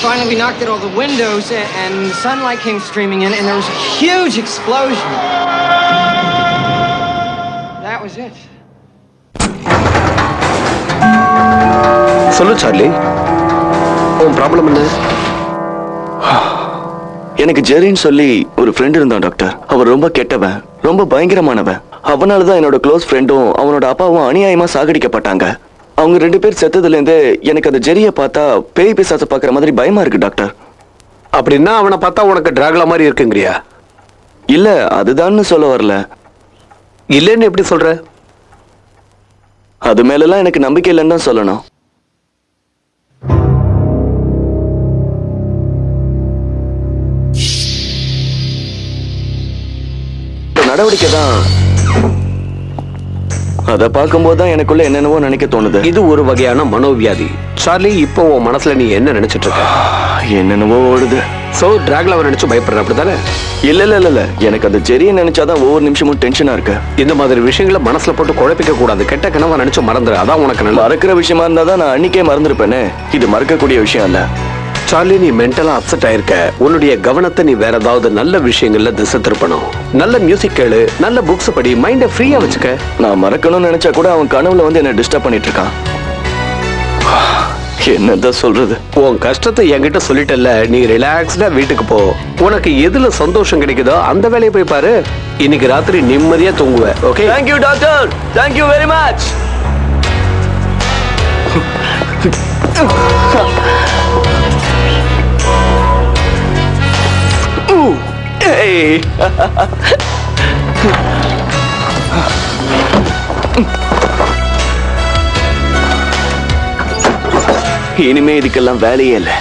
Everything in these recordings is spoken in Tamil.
Finally, we knocked out all the windows, and the sunlight came streaming in, and there was a huge explosion. That was it. சொல்லு சார்லி, உன் ப்ராப்ளம் என்ன? எனக்கு ஜெரின்னு சொல்லி ஒரு ஃப்ரெண்ட் இருந்தான் டாக்டர். அவர் ரொம்ப கெட்டவன், ரொம்ப பயங்கரமானவன். அவனாலதான் என்னோட க்ளோஸ் ஃப்ரெண்டும் அவனோட அப்பாவும் அநியாயமா சாகடிக்கப்பட்டாங்க. அவங்க 2 பேர் செத்ததுல இருந்து எனக்கு அந்த ஜெரிய பார்த்தா பேய் பிசாசை பாக்குற மாதிரி பயமா இருக்கு டாக்டர். அப்படின்னா அவனை பார்த்தா உனக்கு டிராகுலா மாதிரி இருக்குங்கிறியா? இல்ல, அதுதான்னு சொல்ல வரல. இல்லன்னு எப்படி சொல்ற? அது மேலலாம் எனக்கு நம்பிக்கை இல்லைன்னு தான் சொல்லணும். நடவடிக்கை தான். அதை பார்க்கும்போது தான் எனக்குள்ள என்னென்னவோ நினைக்க தோணுது. இது ஒரு வகையான மனோவியாதி. சார்லி, இப்போ உன் மனசுல நீ என்ன நினைச்சிட்டு இருக்க? என்னென்னவோ ஓடுது. சோ டிராகுலாவை நினைச்சு பயப்படுற, அப்படித்தானே? இல்ல, எனக்கு அந்த ஜெரியை நினைச்சாதான் ஒவ்வொரு நிமிஷமும் டென்ஷனா இருக்கு. இந்த மாதிரி விஷயங்களை மனசுல போட்டு குழப்பிக்க கூடாது. கெட்ட கனவை நினைச்சு மறந்துரு, அதான் உனக்கு நல்ல. மறக்கிற விஷயமா இருந்தா தான் நான் அன்னைக்கே மறந்துருப்பேனே. இது மறக்கக்கூடிய விஷயம் இல்ல. சார்லி, நீ மென்டலா அப்செட் ஆயிருக்க. உன்னுடைய கவனத்தை நீ வேற ஏதாவது நல்ல விஷயங்கள்ல திசை திருப்பணும். நல்ல மியூசிக் கேளு, நல்ல புக்ஸ் படி, மைண்ட ஃப்ரீயா வச்சுக்க. நான் மறக்கணும்னு நினைச்சா கூட அவன் கனவுல வந்து என்ன டிஸ்டர்ப் பண்ணிட்டு இருக்கான். என்னதான் சொல்றது? உன் கஷ்டத்தை என்கிட்ட சொல்லிட்டல்ல, நீ ரிலாக்ஸ்டா வீட்டுக்கு போ. உனக்கு எதுல சந்தோஷம் கிடைக்குதோ அந்த வேலையை போய் பாரு. இன்னைக்கு ராத்திரி நிம்மதியா தூங்குவ. Okay? Thank you doctor. Thank you very much. Hey. இனிமே இதுக்கெல்லாம் வேலையே இல்லை.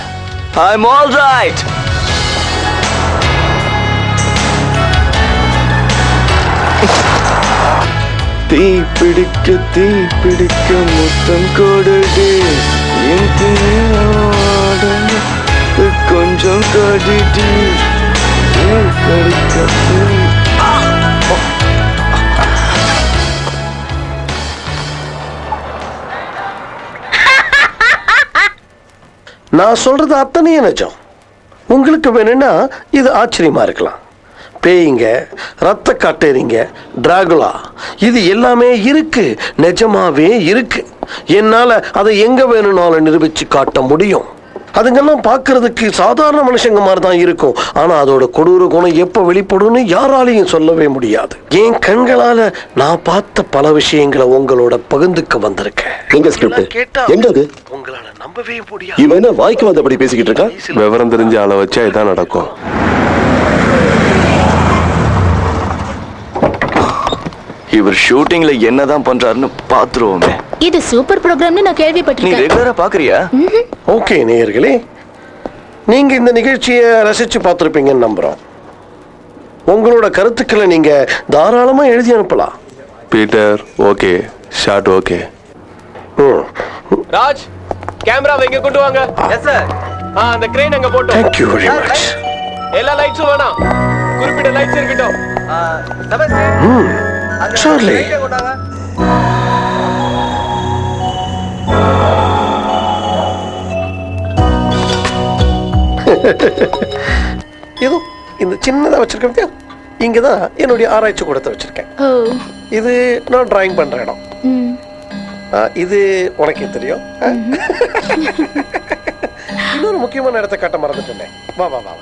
I'm all right. தீ பிடிக்க முத்தம் கொடுடி, கொஞ்சம் கடிடி. நான் சொல்றது அத்தனையும் நிஜம். உங்களுக்கு வேணும்னா இது ஆச்சரியமா இருக்கலாம். பேய்ங்க, ரத்த காட்டேரிங்க, டிராகுலா, இது எல்லாமே இருக்கு, நிஜமாவே இருக்கு. என்னால அதை எங்க வேணும்னாலும் நிரூபிச்சு காட்ட முடியும். அதுங்கெல்லாம் பார்க்கறதுக்கு சாதாரண மனுஷங்க மாதிரி தான் இருக்கும். ஆனா அதோட கொடூர குணம் எப்ப வெளிப்படும்னு யாராலையும் சொல்லவே முடியாது. என் கண்களால நான் பார்த்த பல விஷயங்களை உங்களோட பகிர்ந்துக்க வந்திருக்கேன். எங்க உங்களால நம்பவே முடியாது. இவன் என்ன வாய்க்கு வந்தபடி பேசிக்கிட்டு இருக்கான்? விவரம் தெரிஞ்ச ஆளை வச்சா இதான் நடக்கும். இவர் ஷூட்டிங்ல என்னதான் பண்றாருன்னு பாத்துருவோமே. இது சூப்பர் ப்ரோகிராம்னு நான் நீ கேள்விப்பட்டிருக்கேன். ரெகுலரா பாக்குறியா? ஓகே நேயர்களே, நீங்க இந்த நிகழ்ச்சியை ரசிச்சு பார்த்துருப்பீங்கன்னு நம்புறோம். உங்களோட கருத்துக்களை நீங்க தாராளமா எழுதி அனுப்பலாம். Peter okay, shot okay. Raj, கேமராவை இங்க கொண்டு வாங்க. Yes sir. அந்த கிரேன் அங்க போட்டோம். Thank you very much. எல்லா லைட்ஸும் வேணாம், குறிப்பிட்ட லைட்ஸ் இருக்கட்டும். சார்லி, இது இந்த சின்னதா வச்சிருக்கேன். இங்கதான் என்னுடைய ஆராய்ச்சி கூடத்தை வச்சிருக்கேன். இது நான் டிராயிங் பண்ற இடம். இது உனக்கே தெரியும். இன்னொரு முக்கியமான இடத்தை காட்ட மறந்துட்டேன். வா வா வா.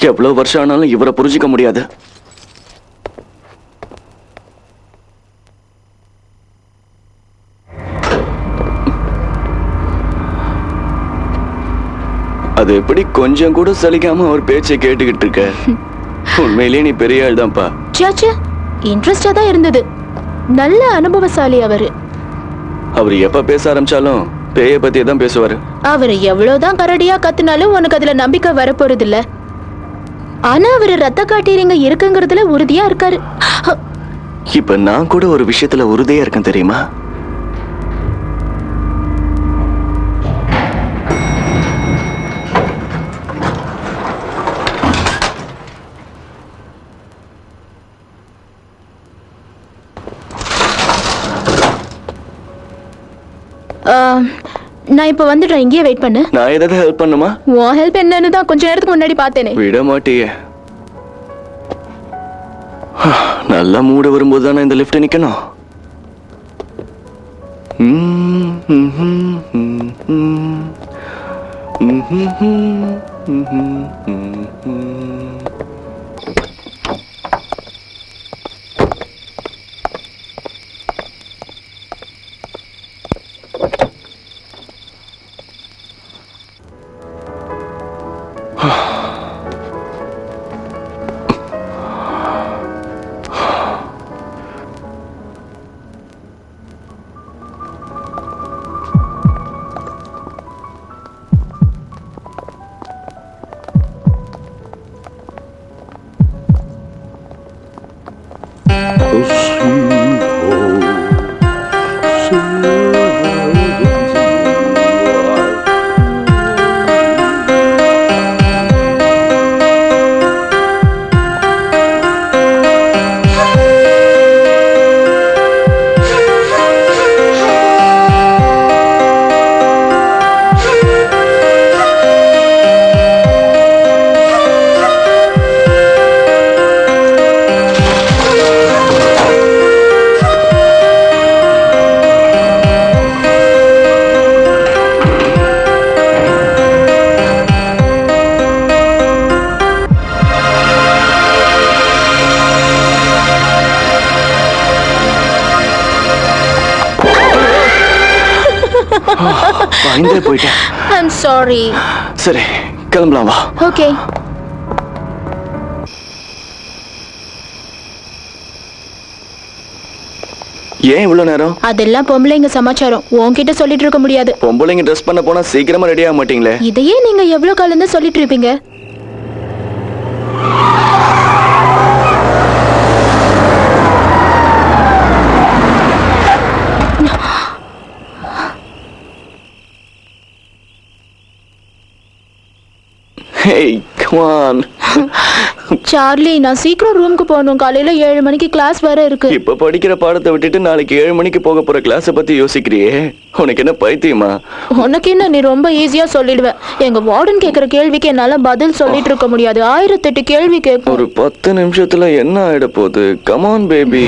எவ்வளவு வருஷம் ஆனாலும் இவரை புரிஞ்சிக்க முடியாது. அது எப்படி கொஞ்சம் கூட சலிக்காம ஒரு பேச்சை கேட்டுக்கிட்டு இருக்க? உண்மையிலேயே நீ பெரிய ஆள் தான்ப்பா. சாச்சா, இன்ட்ரெஸ்டா தான் இருந்தது. நல்ல அனுபவசாலி அவரு. அவர் எப்ப பேச ஆரம்பிச்சாலும் பேய பத்தி தான் பேசுவாரு. அவர் எவ்வளவுதான் கரடியா கத்துனாலும் உனக்கு அதுல நம்பிக்கை வரப்போறது இல்ல. ஆனா அவரு ரத்த காட்டீரிங்க இருக்குங்கிறதுல உறுதியா இருக்காரு. இப்ப நான் கூட ஒரு விஷயத்துல உறுதியா இருக்கேன் தெரியுமா? நான் இப்ப வந்துட்டேன், இங்கேயே வெயிட் பண்ணு. நான் ஏதாவது ஹெல்ப் பண்ணுமா? உன் ஹெல்ப் என்னன்னு தான் கொஞ்ச நேரத்துக்கு முன்னாடி பார்த்தேனே. விட மாட்டியே. நல்லா மூட வரும்போது தானே இந்த லிஃப்ட் நிக்கணும். பயந்தே போயிட்டேன். I'm sorry. சரி கிளம்பலாம் வா. Okay. ஏன் இவ்வளவு நேரம்? அதெல்லாம் பொம்பளைங்க சமாச்சாரம், உன்கிட்ட சொல்லிட்டு இருக்க முடியாது. பொம்பளைங்க ட்ரெஸ் பண்ண போனா சீக்கிரமா ரெடி ஆக மாட்டீங்களே? இதையே நீங்க எவ்வளவு காலம் தான் சொல்லிட்டு இருப்பீங்க? Hey, come on. சார்லி, நான் சீக்கிரம் ரூமுக்கு போகணும். காலையில 7 மணிக்கு கிளாஸ் வேற இருக்கு. இப்ப படிக்கிற பாடத்தை விட்டுட்டு நாளைக்கு 7 மணிக்கு போக போற கிளாஸ பத்தி யோசிக்கிறியே? உனக்கு என்ன பைத்தியமா? உனக்கு என்ன, நீ ரொம்ப ஈஸியா சொல்லிடுவ. எங்க வார்டன் கேக்குற கேள்விக்கு என்னால பதில் சொல்லிட்டு இருக்க முடியாது. 1008 கேள்வி கேட்கும். ஒரு 10 நிமிஷத்துல என்ன ஆயிட போகுது? Come on baby.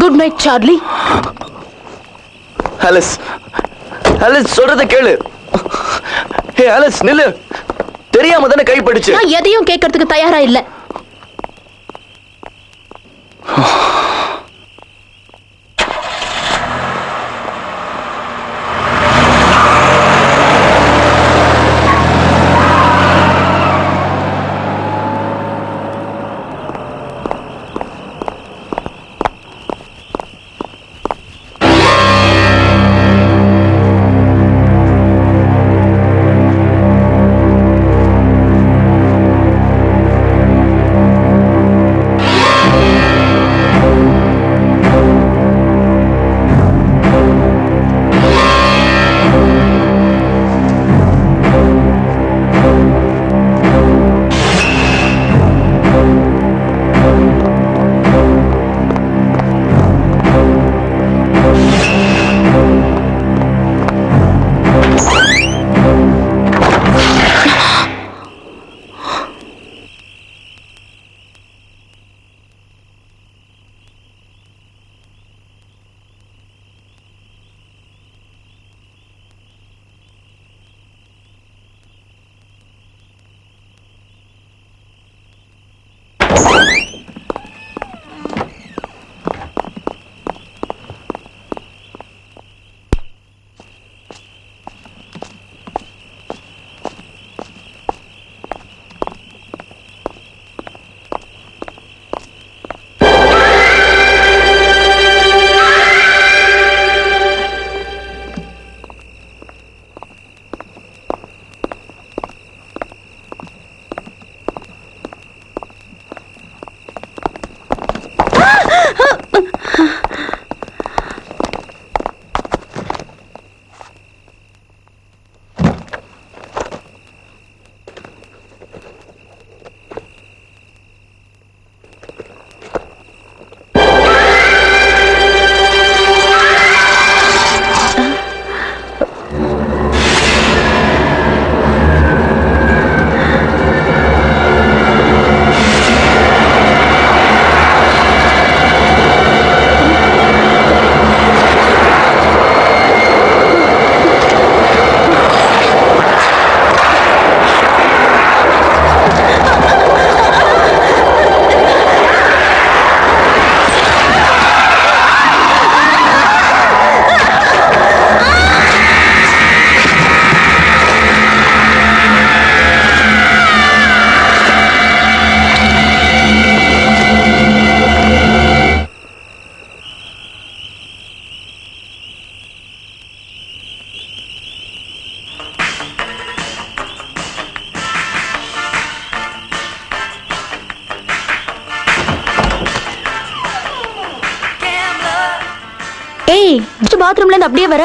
Good night Charlie. Alice, Alice சொல்றத கேளு. ஹே ஆலிஸ் நில்லு. தெரியாம தானே கை படிச்சு. நான் எதையும் கேட்கறதுக்கு தயாரா இல்ல. ஏய் பாத்ரூம்ல இருந்து அப்படியே வர.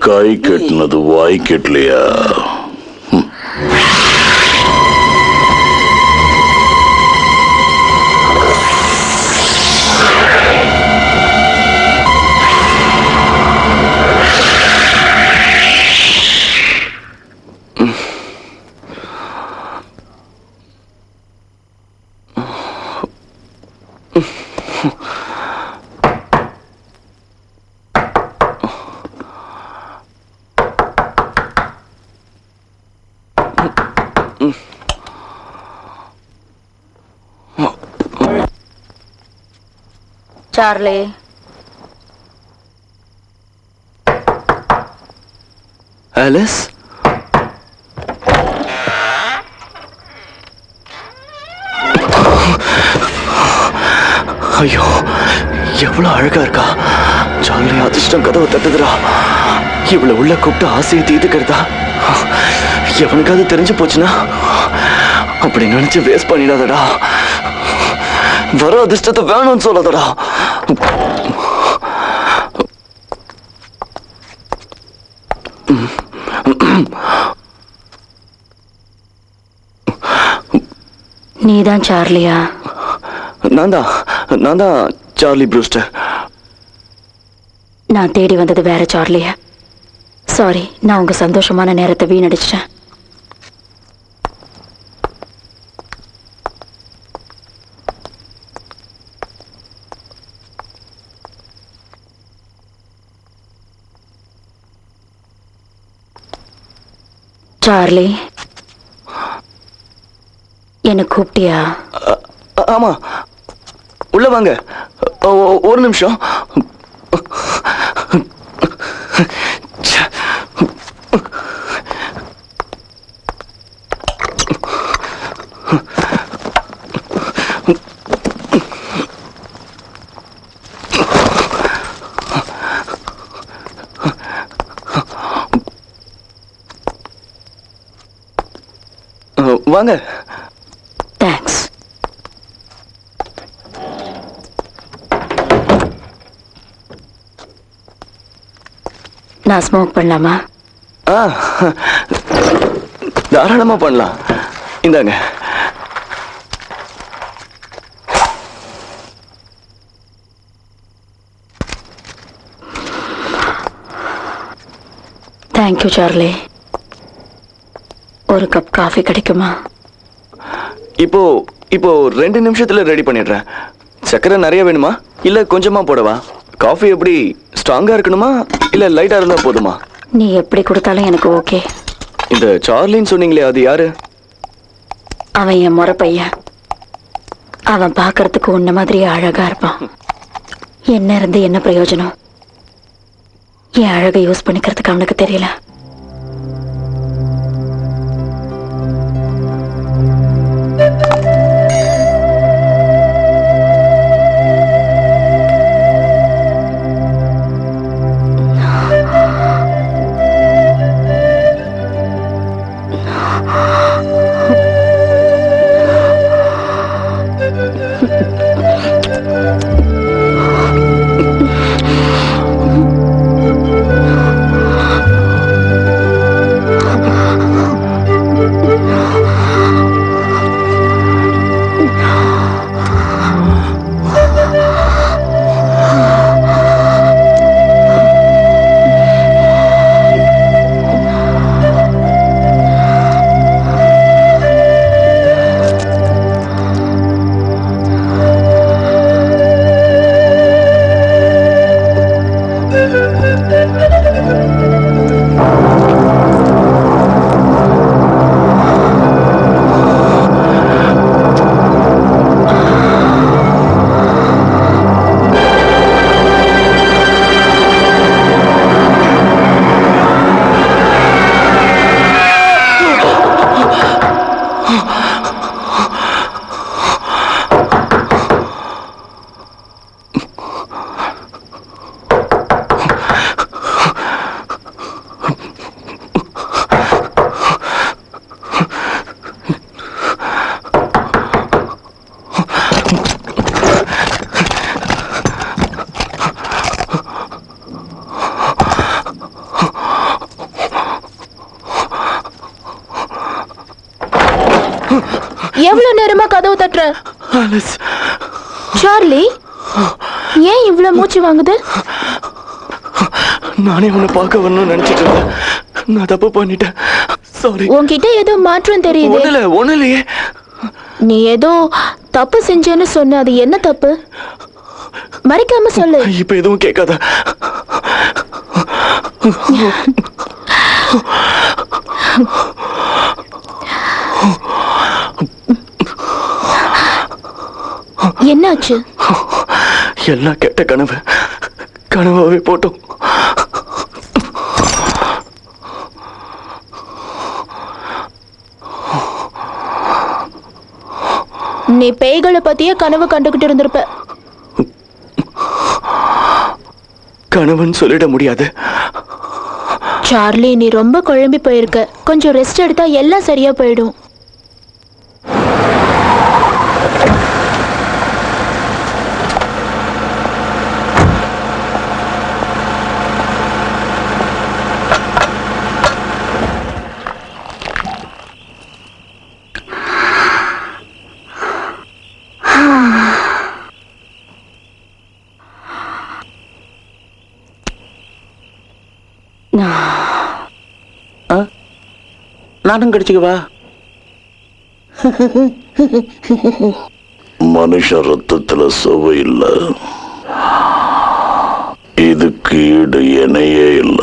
கை கட்டினது வாய் கட்டலையா? சார்லி, ஆலிஸ், ஐயோ எவ்வளவு அழகா இருக்கா. சார்லி, அதிர்ஷ்டம் கதவை தட்டுதுடா. இவ்வளவு உள்ள கூப்பிட்டு ஆசையை தீர்த்துக்கிறதா? எவனுக்காவது தெரிஞ்சு போச்சுன்னா அப்படி நினைச்சு வேஸ்ட் பண்ணிடாதடா. வர அதிர்ஷ்டத்தை வேணும்னு சொல்லாதடா. நீதான் சார்லியா? நான் தான் சார்லி ப்ரூஸ்டர். நான் தேடி வந்தது வேற சார்லியா. சாரி, நான் உங்க சந்தோஷமான நேரத்தை வீணடிச்சிட்டேன். சார்லி, என்ன கூப்பிட்டியா? ஆமா, உள்ள வாங்க. ஒரு நிமிஷம். வாங்க. தேங்க்ஸ். நான் ஸ்மோக் பண்ணலாமா? தாராளமா பண்ணலாம். இந்தாங்க. Thank you Charlie. ஒரு கப் காஃபி கிடைக்குமா? இப்போ 2 நிமிஷத்துல ரெடி பண்ணிடுறேன். சக்கரை நிறைய வேணுமா இல்ல கொஞ்சமா போடவா? காஃபி எப்படி ஸ்ட்ராங்கா இருக்கணுமா இல்ல லைட்டா இருந்தா போதுமா? நீ எப்படி கொடுத்தாலும் எனக்கு ஓகே. இந்த சார்லின்னு சொன்னீங்களே, அது யாரு? அவன் என் முறை பையன். அவன் பார்க்கறதுக்கு உன்ன மாதிரியே அழகா இருப்பான். என்ன இருந்து என்ன பிரயோஜனம்? என் அழகை யூஸ் பண்ணிக்கிறதுக்கு அவனுக்கு தெரியல. எவ்வளவு நேரமா கதவு தட்டுற? சார்லி, ஏன் இவ்வளவு மூச்சு வாங்குது? நானே உன்னை பார்க்க வரணும்னு நினைச்சிட்டு இருந்தேன். நான் தப்பு பண்ணிட்டேன். சாரி. உன்கிட்ட ஏதோ மாற்றம் தெரியுது. ஒண்ணு இல்லையே. நீ ஏதோ தப்பு செஞ்சேன்னு சொன்ன, அது என்ன தப்பு? மறைக்காம சொல்லு. இப்ப எதுவும் கேட்காத. என்னாச்சு? எல்லாம் கெட்ட கனவு. கனவாவே போட்டோம். நீ பேய்களை பத்தியே கனவு கண்டுகிட்டு இருந்திருப்ப. கனவுன்னு சொல்லிட முடியாது. சார்லி, நீ ரொம்ப குழம்பி போயிருக்க. கொஞ்சம் ரெஸ்ட் எடுத்தா எல்லாம் சரியா போயிடும். நானும் கடிச்சுக்கவா? மனுஷ ரத்தத்துல சுவை இல்ல, இதுக்கு ஈடு இணையே இல்ல.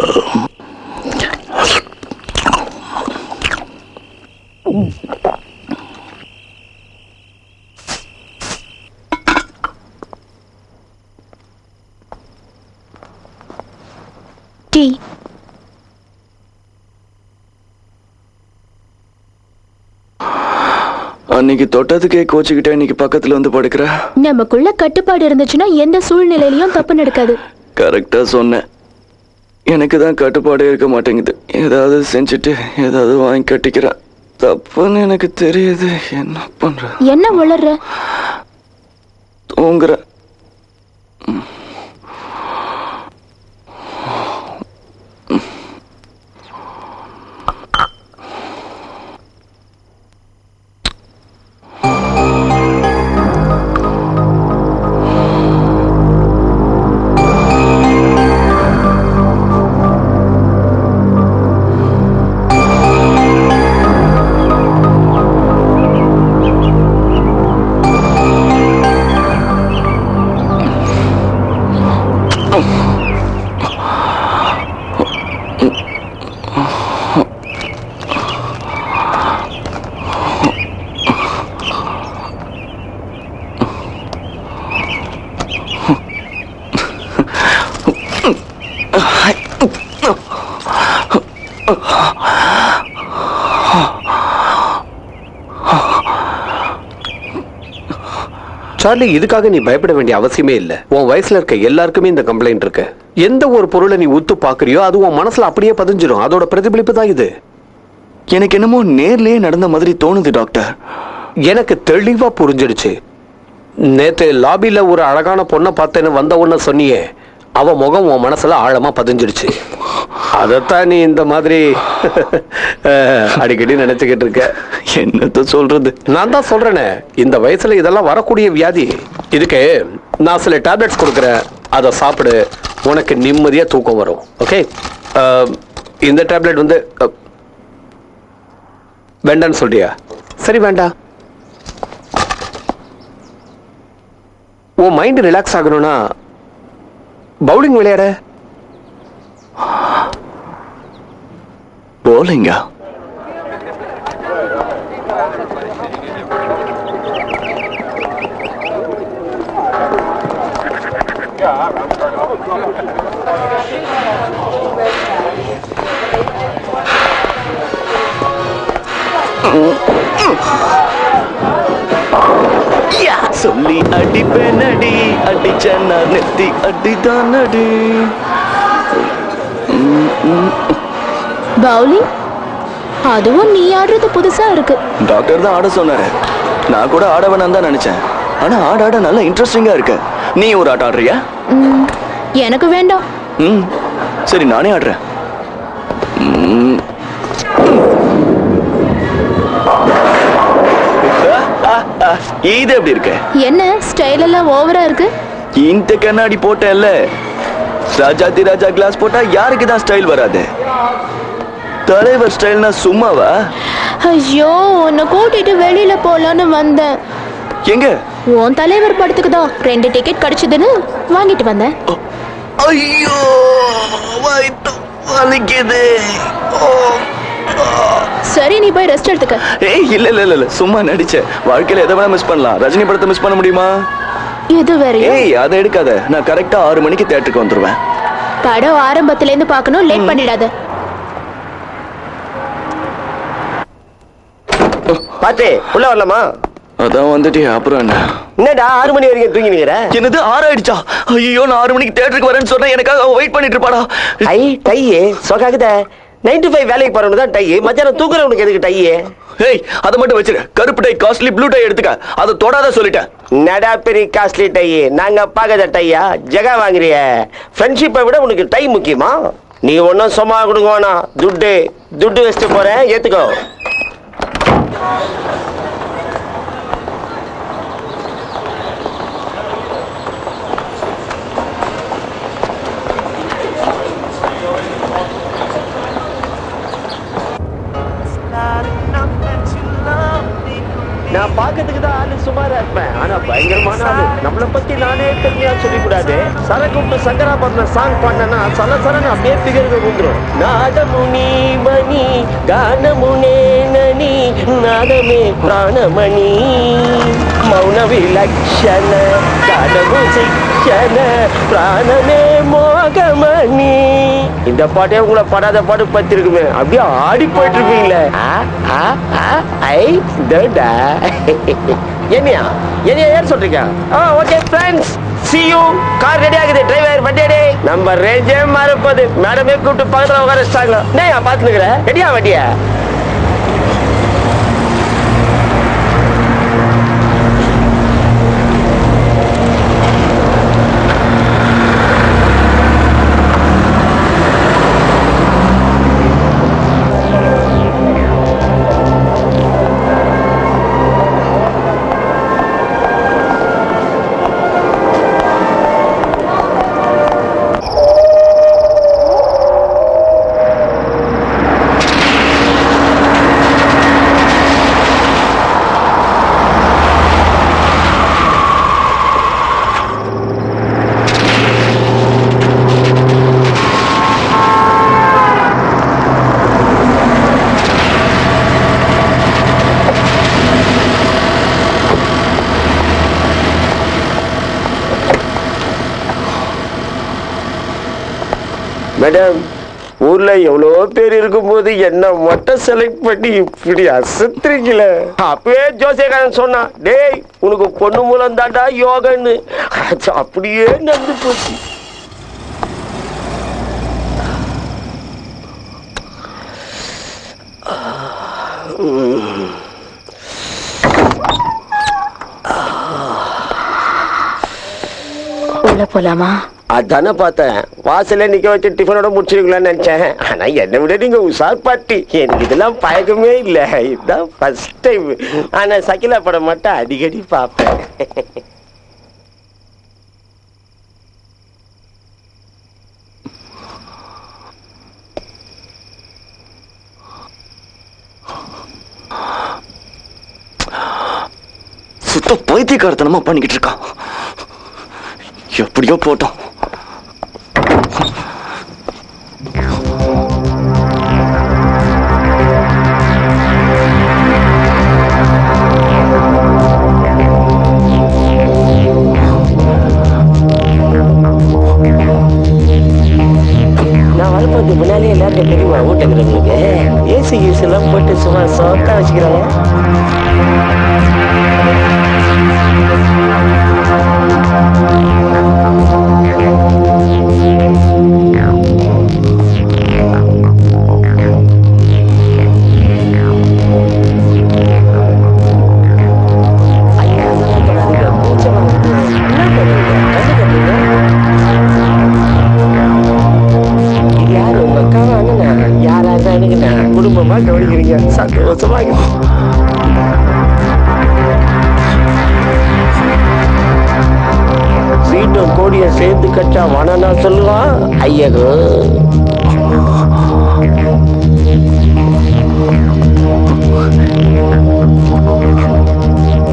டீ. அன்னைக்கு தொட்டதுக்கே கோச்சுக்கிட்டே இன்னைக்கு பக்கத்துல வந்து படுக்கிற. நமக்குள்ள கட்டுப்பாடு இருந்துச்சுன்னா எந்த சூழ்நிலையிலயும் தப்பு நடக்காது. கரெக்டா சொன்னேன். எனக்கு தான் கட்டுப்பாடே இருக்க மாட்டேங்குது. ஏதாவது செஞ்சுட்டு ஏதாவது வாங்கி கட்டிக்கிற. தப்புன்னு எனக்கு தெரியுது. என்ன பண்ற? என்ன உளர்ற? தூங்குற. சார்லி, இதுக்காக நீ பயப்பட வேண்டிய அவசியமே இல்ல. உன் வயசுல இருக்க எல்லாருக்குமே இந்த கம்ப்ளைண்ட் இருக்கு. எந்த ஒரு பொருளை நீ உத்து பாக்குறியோ அது உன் மனசுல அப்படியே பதிஞ்சிடும். அதோட பிரதிபலிப்பு தான் இது. எனக்கு என்னமோ நேர்லயே நடந்த மாதிரி தோணுது டாக்டர். எனக்கு தெளிவா புரிஞ்சிடுச்சு. நேத்து லாபில ஒரு அழகான பொண்ணை பார்த்தேன்னு வந்த உடனே சொன்னியே, அவ முகம் உன் மனசுல ஆழமா பதிஞ்சிடுச்சு. அதத்தான் நீ இந்த மாதிரி அடிக்கடி நினைச்சுக்கிட்டு இருக்க. என்னத்த சொல்றது? நான் தான் சொல்றேனே, இந்த வயசுல இதெல்லாம் வரக்கூடிய வியாதி. இதுக்கு நான் சில டேப்லெட்ஸ் கொடுக்குறேன், அதை சாப்பிடு. உனக்கு நிம்மதியா தூக்கம் வரும். ஓகே, இந்த டேப்லெட் வந்து வேண்டான்னு சொல்றியா? சரி, வேண்டாம். உன் மைண்ட் ரிலாக்ஸ் ஆகணும்னா பவுலிங் விளையாட. போலிங்கா? சொல்லி அடிப்பேனடி, அடிச்சேன்னா நெத்தி அடிதான் அடி. பவுலிங்? அதுவும் நீ ஆடுறது புதுசா இருக்கு. டாக்டர் தான் ஆட சொன்னாரு. நான் கூட ஆட வேணாம் தான் நினைச்சேன். ஆனா ஆட நல்லா இன்ட்ரெஸ்டிங்கா இருக்கு. நீ ஒரு ஆட்டம் ஆடுறியா? எனக்கு வேண்டாம். சரி, நானே ஆடுறேன். இது எப்படி இருக்கு? என்ன ஸ்டைல் எல்லாம் ஓவரா இருக்கு? இந்த கண்ணாடி போட்டேன்ல, ராஜாதி ராஜா கிளாஸ் போட்டா யாருக்கு தான் ஸ்டைல் வராது? தலைவர் ஸ்டைல்னா சும்மாவா? ஐயோ, உன்னை கூட்டிட்டு வெளியில போலான்னு வந்தேன். எங்க? உன் தலைவர் படத்துக்கு தான் 2 டிக்கெட் கிடைச்சதுன்னு வாங்கிட்டு வந்தேன். ஐயோ, வயித்து வலிக்குது. சரி, நீ போய் ரெஸ்ட் எடுத்துக்க. ஏய், இல்ல சும்மா நடிச்சேன். வாழ்க்கையில எதை வேணா மிஸ் பண்ணலாம், ரஜினி படத்தை மிஸ் பண்ண முடியுமா? இது வேறயா? ஏய், அதை எடுக்காத. நான் கரெக்டா 6 மணிக்கு தியேட்டருக்கு வந்துருவேன். படம் ஆரம்பத்துல இருந்து பார்க்கணும், லேட் பண்ணிடாத. பாத்தே உள்ள வரலாமா? அதான் வந்துட்டே. அப்புறம் என்ன? என்னடா 6 மணி வரைக்கும் தூங்கி நிக்கிற? என்னது 6 ஆயிடுச்சா? ஐயோ, நான் 6 மணிக்கு தியேட்டருக்கு வரேன்னு சொன்னா எனக்காக வெயிட் பண்ணிட்டு இருப்பாடா. ஐ டையே சொகாகுத 9 to 5 வேலைக்கு போறவனு தான் டை. மத்தியானம் தூங்குறவனுக்கு எதுக்கு டையே? ஏய், அதை மட்டும் வச்சிரு. கருப்பு டை காஸ்ட்லி, ப்ளூ டை எடுத்துக்க. அதை தொடாத சொல்லிட்டேன். நடா பெரிய காஸ்ட்லி டை. நாங்க பாக்காத டையா ஜெகா வாங்குறிய? ஃப்ரெண்ட்ஷிப்பை விட உனக்கு டை முக்கியமா? நீ ஒன்னும் சும்மா கொடுங்க வேணாம். துட்டு வச்சுட்டு போறேன், ஏத்துக்கோ. நான் பாக்கிறதுக்கு தான் ஆளு சுமாரா இருப்பேன், ஆனா பயங்கரமான ஆளு. நம்மளை பத்தி நானே பெருமையா சொல்லிக்கூடாது. சரக்குண்டு சங்கராபரண சாங் பாடினா சலசரன்னு அப்படியே பிகர்கள் வந்துடும். நாதமுனி மணி கானமுனே நனி நாதமே பிராணமணி மௌன விலட்சண கானமு சிக்ஷண பிராணமே மோகமணி. இந்த பாட்டே உங்களை படாத பாடு பத்தி இருக்குமே, அப்படியே ஆடி போயிட்டு இருப்பீங்களே. என்னையா ஏன் சொல்றீங்க? Okay friends, see you. Car ready ஆகுது, டிரைவர் வண்டி ரெடி. நம்ம ரேஞ்சே மாறப்போகுது. மேடமே கூப்பிட்டு பக்கத்துல உட்கார வச்சிட்டாங்க. நான் பாத்துக்கிற ரெடியா வண்டியா? மேடம், ஊர்ல எவ்வளோ பேர் இருக்கும்போது என்ன மட்டும் செலக்ட் பண்ணி இப்படி அசத்துறீங்களே. அப்பவே ஜோசியக்காரன் சொன்னான், டேய் உனக்கு பொண்ணு மூலம் தாண்டா யோகன்னு. அப்படியே நடந்து போச்சு. உள்ள போலாமா? அதானே பார்த்தேன். வாசல்ல நிக்க வச்சு டிஃபனோட முடிச்சிருக்கலாம்னு நினைச்சேன். ஆனா என்னை விட நீங்க உஷார் பார்ட்டி. எனக்கு இதெல்லாம் பழக்கமே இல்லை, இதுதான் ஃபர்ஸ்ட் டைம். ஆனா சகிலா படம் மட்டும் அடிக்கடி பார்ப்பேன். சுத்த பைத்தியக்காரத்தனமா பண்ணிக்கிட்டு இருக்கான். எப்படியோ போட்டோம். நான் வரப்போது முன்னாலே எல்லாருக்கும் தெரியுமா ஊட்டங்கிறவங்களுக்கு? ஏசி கீஸ் எல்லாம் போட்டு சும்மா சொத்தா வச்சுக்கிறாங்க. குடும்பமா கவனிக்கிறீங்க, சந்தோஷமா இருக்கு. மீண்டும் கோடியை சேர்த்து கட்டா வனனா சொல்லுவான் ஐயகோ.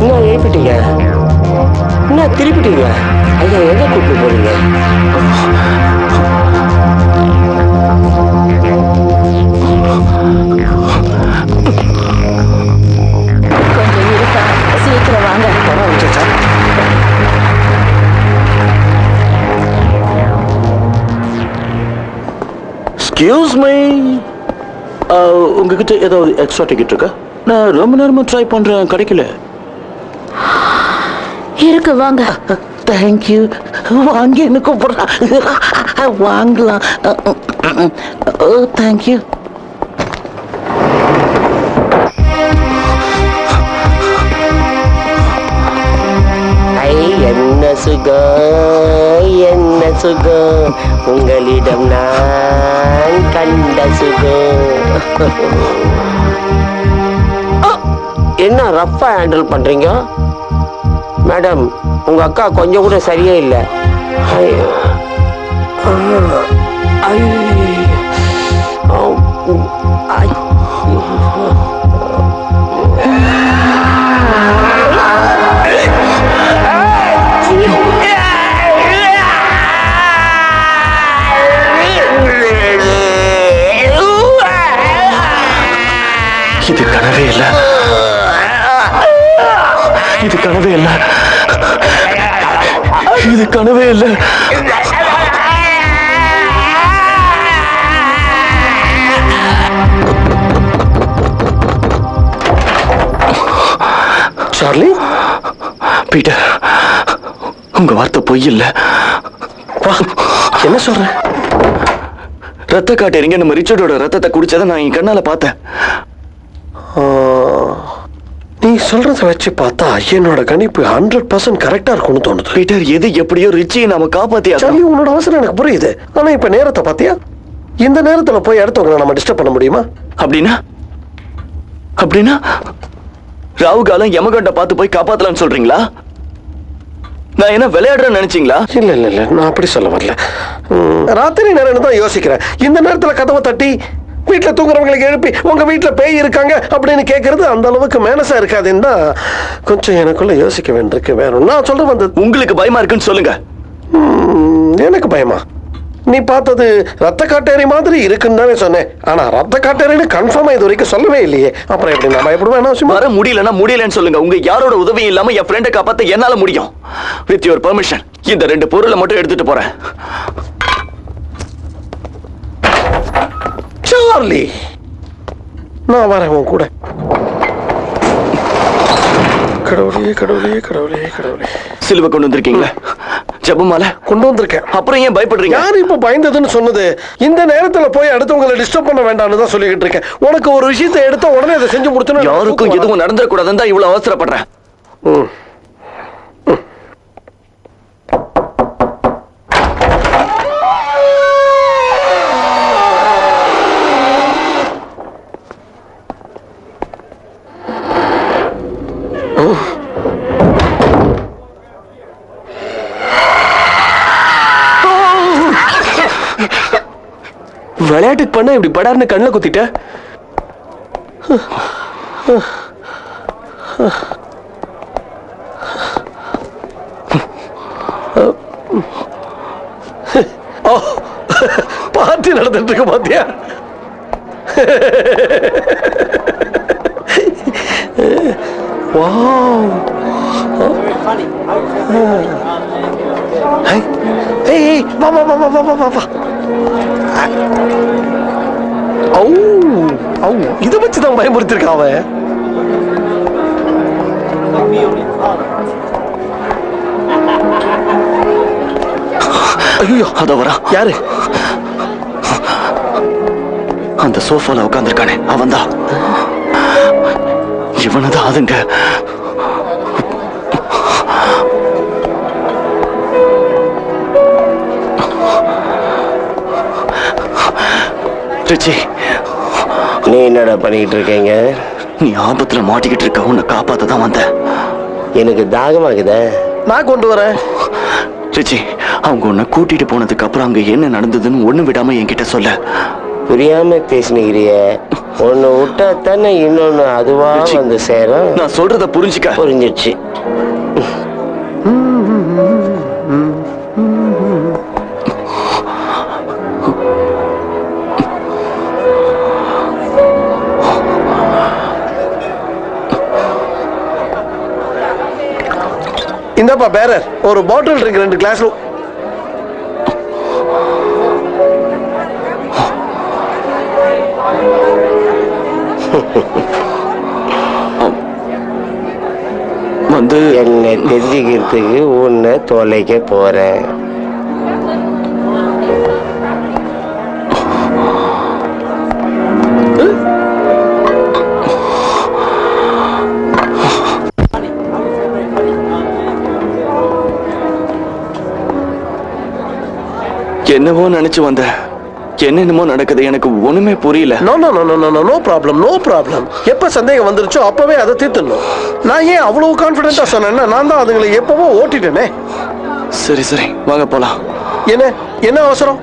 என்ன எழுப்பிட்டீங்க? என்ன திருப்பிட்டீங்க? ஐயா எங்க கூப்பிட்டு போறீங்க? கொஞ்சம் இருக்கா, சீக்கிரம் வாங்க. எக்ஸ்கியூஸ் மீ, உங்ககிட்ட ஏதாவது எக்ஸ்ட்ரா டிக்கெட் இருக்கா? நான் ரொம்ப நேரமா ட்ரை பண்றேன், கிடைக்கல. இருக்கு, வாங்க. தேங்க்யூ. வாங்க, என்ன கூப்பிடுறான். வாங்கலாம். தேங்க்யூ. ஐ என்ன சுகம், என்ன சுகம், உங்களிடம் நான் கண்ட சுகம். என்ன ரஃபா ஹேண்டில் பண்றீங்க மேடம்? உங்க அக்கா கொஞ்சம் கூட சரியே இல்லை. இது கனவே இல்லை, இது கனவே இல்லை, இது கனவே இல்லை. சார்லி, பீட்டர், உங்க வார்த்தை பொய் இல்ல. என்ன சொல்ற? ரத்த காட்டேரிங்க நம்ம ரிச்சர்டோட ரத்தத்தை குடிச்சதை நான் என் கண்ணால பார்த்தேன். நீ சொல்றத வச்சு பார்த்தா என்னோட கணிப்பு 100% கரெக்டா இருக்கும்னு தோணுது. பீட்டர், எது எப்படியோ ரிச்சியை நாம காப்பாத்தியா. சார்லி, உன்னோட அவசரம் எனக்கு புரியுது. ஆனா இப்ப நேரத்தை பாத்தியா? இந்த நேரத்துல போய் அடுத்தவங்களை நம்ம டிஸ்டர்ப் பண்ண முடியுமா? அப்படின்னா அப்படின்னா ராவு காலம் யமகண்ட பார்த்து போய் காப்பாத்தலாம்னு சொல்றீங்களா? நான் என்ன விளையாடுறேன்னு நினைச்சீங்களா? இல்ல இல்ல இல்ல, நான் அப்படி சொல்ல வரல. ராத்திரி நேரம் தான் யோசிக்கிறேன். இந்த நேரத்துல கதவை தட்டி வீட்டுல தூங்குறவங்களுக்கு எழுப்பி உங்க வீட்டுல பேய் இருக்காங்க அப்படின்னு கேட்கறது அந்த அளவுக்கு மேனஸா இருக்காதுன்னு தான் கொஞ்சம் எனக்குள்ள யோசிக்க வேண்டியிருக்கு. வேற நான் சொல்ற வந்தது. உங்களுக்கு பயமா இருக்குன்னு சொல்லுங்க. எனக்கு பயமா? நீ பார்த்தது ரத்த காட்டேரி மாதிரி இருக்குன்னு தானே சொன்னேன். ஆனா ரத்த காட்டேரின்னு கன்ஃபார்மா இது வரைக்கும் சொல்லவே இல்லையே. அப்புறம் எப்படி நான் பயப்படுவேன்? வர முடியலன்னா முடியலன்னு சொல்லுங்க. உங்க யாரோட உதவியும் இல்லாம என் ஃப்ரெண்டை காப்பாத்த என்னால முடியும். வித் யுவர் பெர்மிஷன் இந்த 2 பொருளை மட்டும் எடுத்துட்டு போறேன். சார்லி, நான் வரேன் உன் கூட. கடவுளே கடவுளே கடவுளே கடவுளே. சிலுவை கொண்டு வந்திருக்கீங்களா? ஜெபமால கொண்டு வந்திருக்கேன். அப்புறம் ஏன் பயப்படுறீங்க? யார் இப்ப பயந்ததுன்னு சொன்னது? இந்த நேரத்துல போய் அடுத்தவங்களை டிஸ்டர்ப் பண்ண வேண்டாம்னு தான் சொல்லிக்கிட்டு இருக்கேன். உனக்கு ஒரு விஷயத்தை எடுத்த உடனே அதை செஞ்சு முடிச்சணும். யாருக்கும் எதுவும் நடந்துடக்கூடாதுன்னு தான் இவ்வளவு அவசரப்படுறேன். விளையாட்டுக்கு பண்ண இப்படி படார்னு கண்ணில் குத்திட்ட. பார்ட்டி நடந்துட்டு இருக்க பாத்தியா? வாவ், ஏய் வா வா வா வா வா வா. இதை வச்சுதான் பயமுறுத்திருக்கான் அவன். ஐயோ, அத வரா. யாரு? அந்த சோஃபால உட்கார்ந்திருக்கானே அவன்தான். இவனதான் அதுங்க. ரிச்சி, நீ என்னடா பண்ணிக்கிட்டு இருக்கீங்க? நீ ஆபத்துல மாட்டிக்கிட்டு இருக்க. உன்னை காப்பாத்த தான் வந்த. எனக்கு தாகமாகுத. நான் கொண்டு வரேன். ரிச்சி, அவங்க உன்னை கூட்டிட்டு போனதுக்கு அப்புறம் அங்க என்ன நடந்ததுன்னு ஒண்ணு விடாம என்கிட்ட சொல்ல. புரியாம பேசினுக்கிறிய. ஒன்னு விட்டா தானே இன்னொன்னு அதுவா வந்து சேரும். நான் சொல்றத புரிஞ்சுக்க. புரிஞ்சிடுச்சு. இந்தப்பா பேரர், ஒரு பாட்டில் ட்ரிங்க் 2 கிளாஸ்ல. வந்து என்னை தெரிஞ்சுக்கிறதுக்கு உன்னை தொலைக்க போறேன். என்னவோ நினைச்சு வந்த, என்னென்னமோ நடக்குது, எனக்கு ஒண்ணுமே புரியல. No no no no no no problem, no problem. எப்ப சந்தேகம் வந்துருச்சோ அப்பவே அதை தீர்த்துடணும். நான் ஏன் அவ்வளவு கான்ஃபிடென்ட்டா சொன்னேன்னா, நான் தான் அதுங்களை எப்பவோ ஓட்டிட்டேனே. சரி சரி, வாங்க போலாம். என்ன என்ன அவசரம்?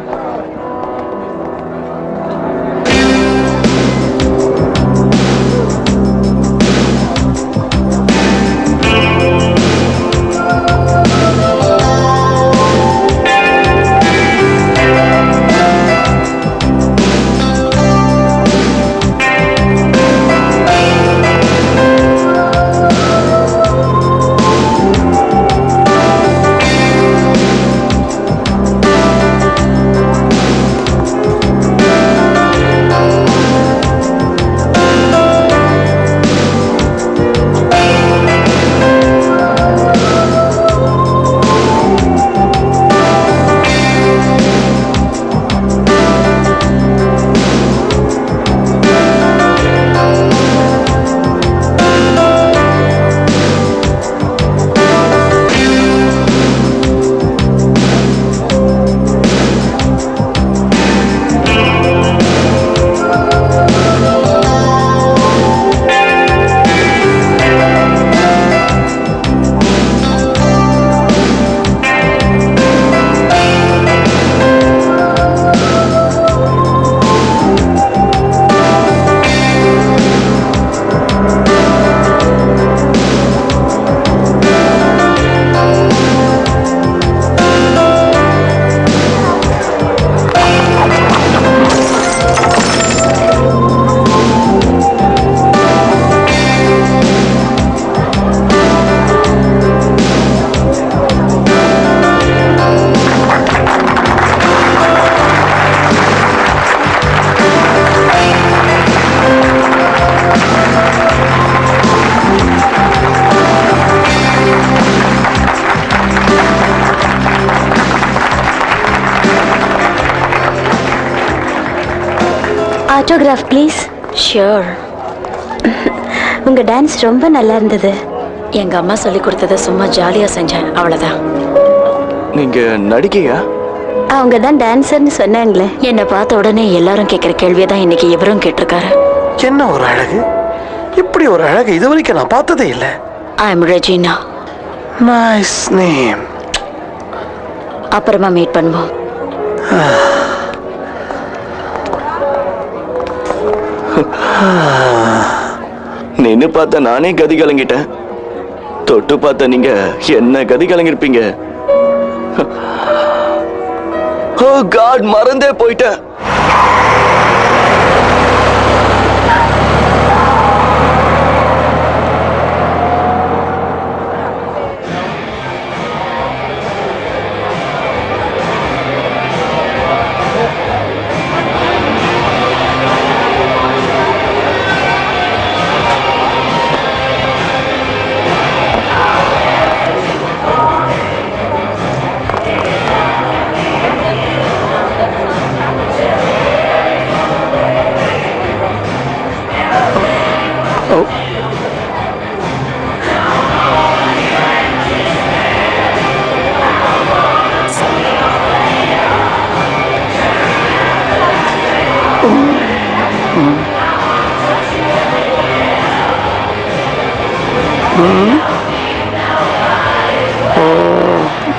Autograph please. ஷியோர். உங்க டான்ஸ் ரொம்ப நல்லா இருந்தது. எங்க அம்மா சொல்லி கொடுத்ததை சும்மா ஜாலியா செஞ்சேன், அவ்வளவுதான். நீங்க நடிகையா? அவங்க தான் டான்சர்னு சொன்னாங்களே. என்னை பார்த்த உடனே எல்லாரும் கேட்கிற கேள்வியை தான் இன்னைக்கு இவரும் கேட்டிருக்காரு. என்ன ஒரு அழகு! இப்படி ஒரு அழகு இது வரைக்கும் நான் பார்த்ததே இல்லை. I am Regina. Nice name. அப்புறமா மீட் பண்ணுவோம். நின்னு பார்த்த நானே கதி கலங்கிட்டேன். தொட்டு பார்த்த நீங்க என்ன கதி கலங்கிருப்பீங்க. ஓ காட், மறந்தே போயிட்டேன்.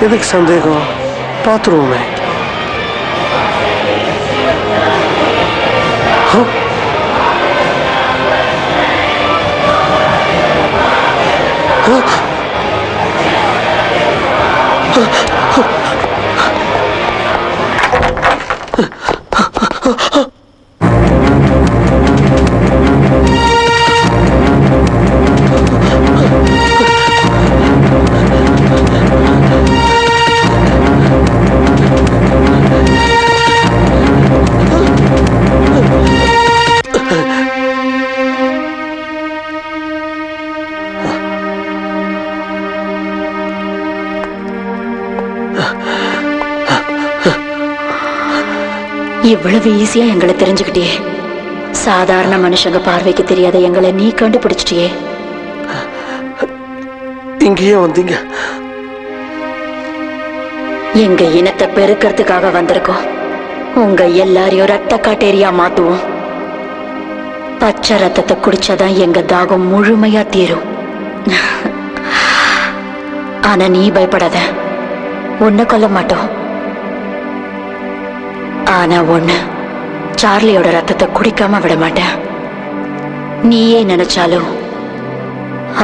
எதுக்கு சந்தேகம்? பார்த்துருவோமே. இவ்வளவு ஈஸியா எங்களை தெரிஞ்சுக்கிட்டியே. சாதாரண மனுஷங்க பார்வைக்கு தெரியாத எங்களை நீ கண்டுபிடிச்சிட்டியே. இங்கேயே வந்தீங்க? எங்க இனத்தை பெருக்கிறதுக்காக வந்திருக்கோம். உங்க எல்லாரையும் ரத்த காட்டேரியா மாத்துவோம். பச்சை ரத்தத்தை குடிச்சாதான் எங்க தாகம் முழுமையா தீரும். ஆனா நீ பயப்படாத, உன்னை கொல்ல மாட்டோம். ஆனா ஒண்ணு, சார்லியோட ரத்தத்தை குடிக்காம விட மாட்டேன். நீயே நினைச்சாலும்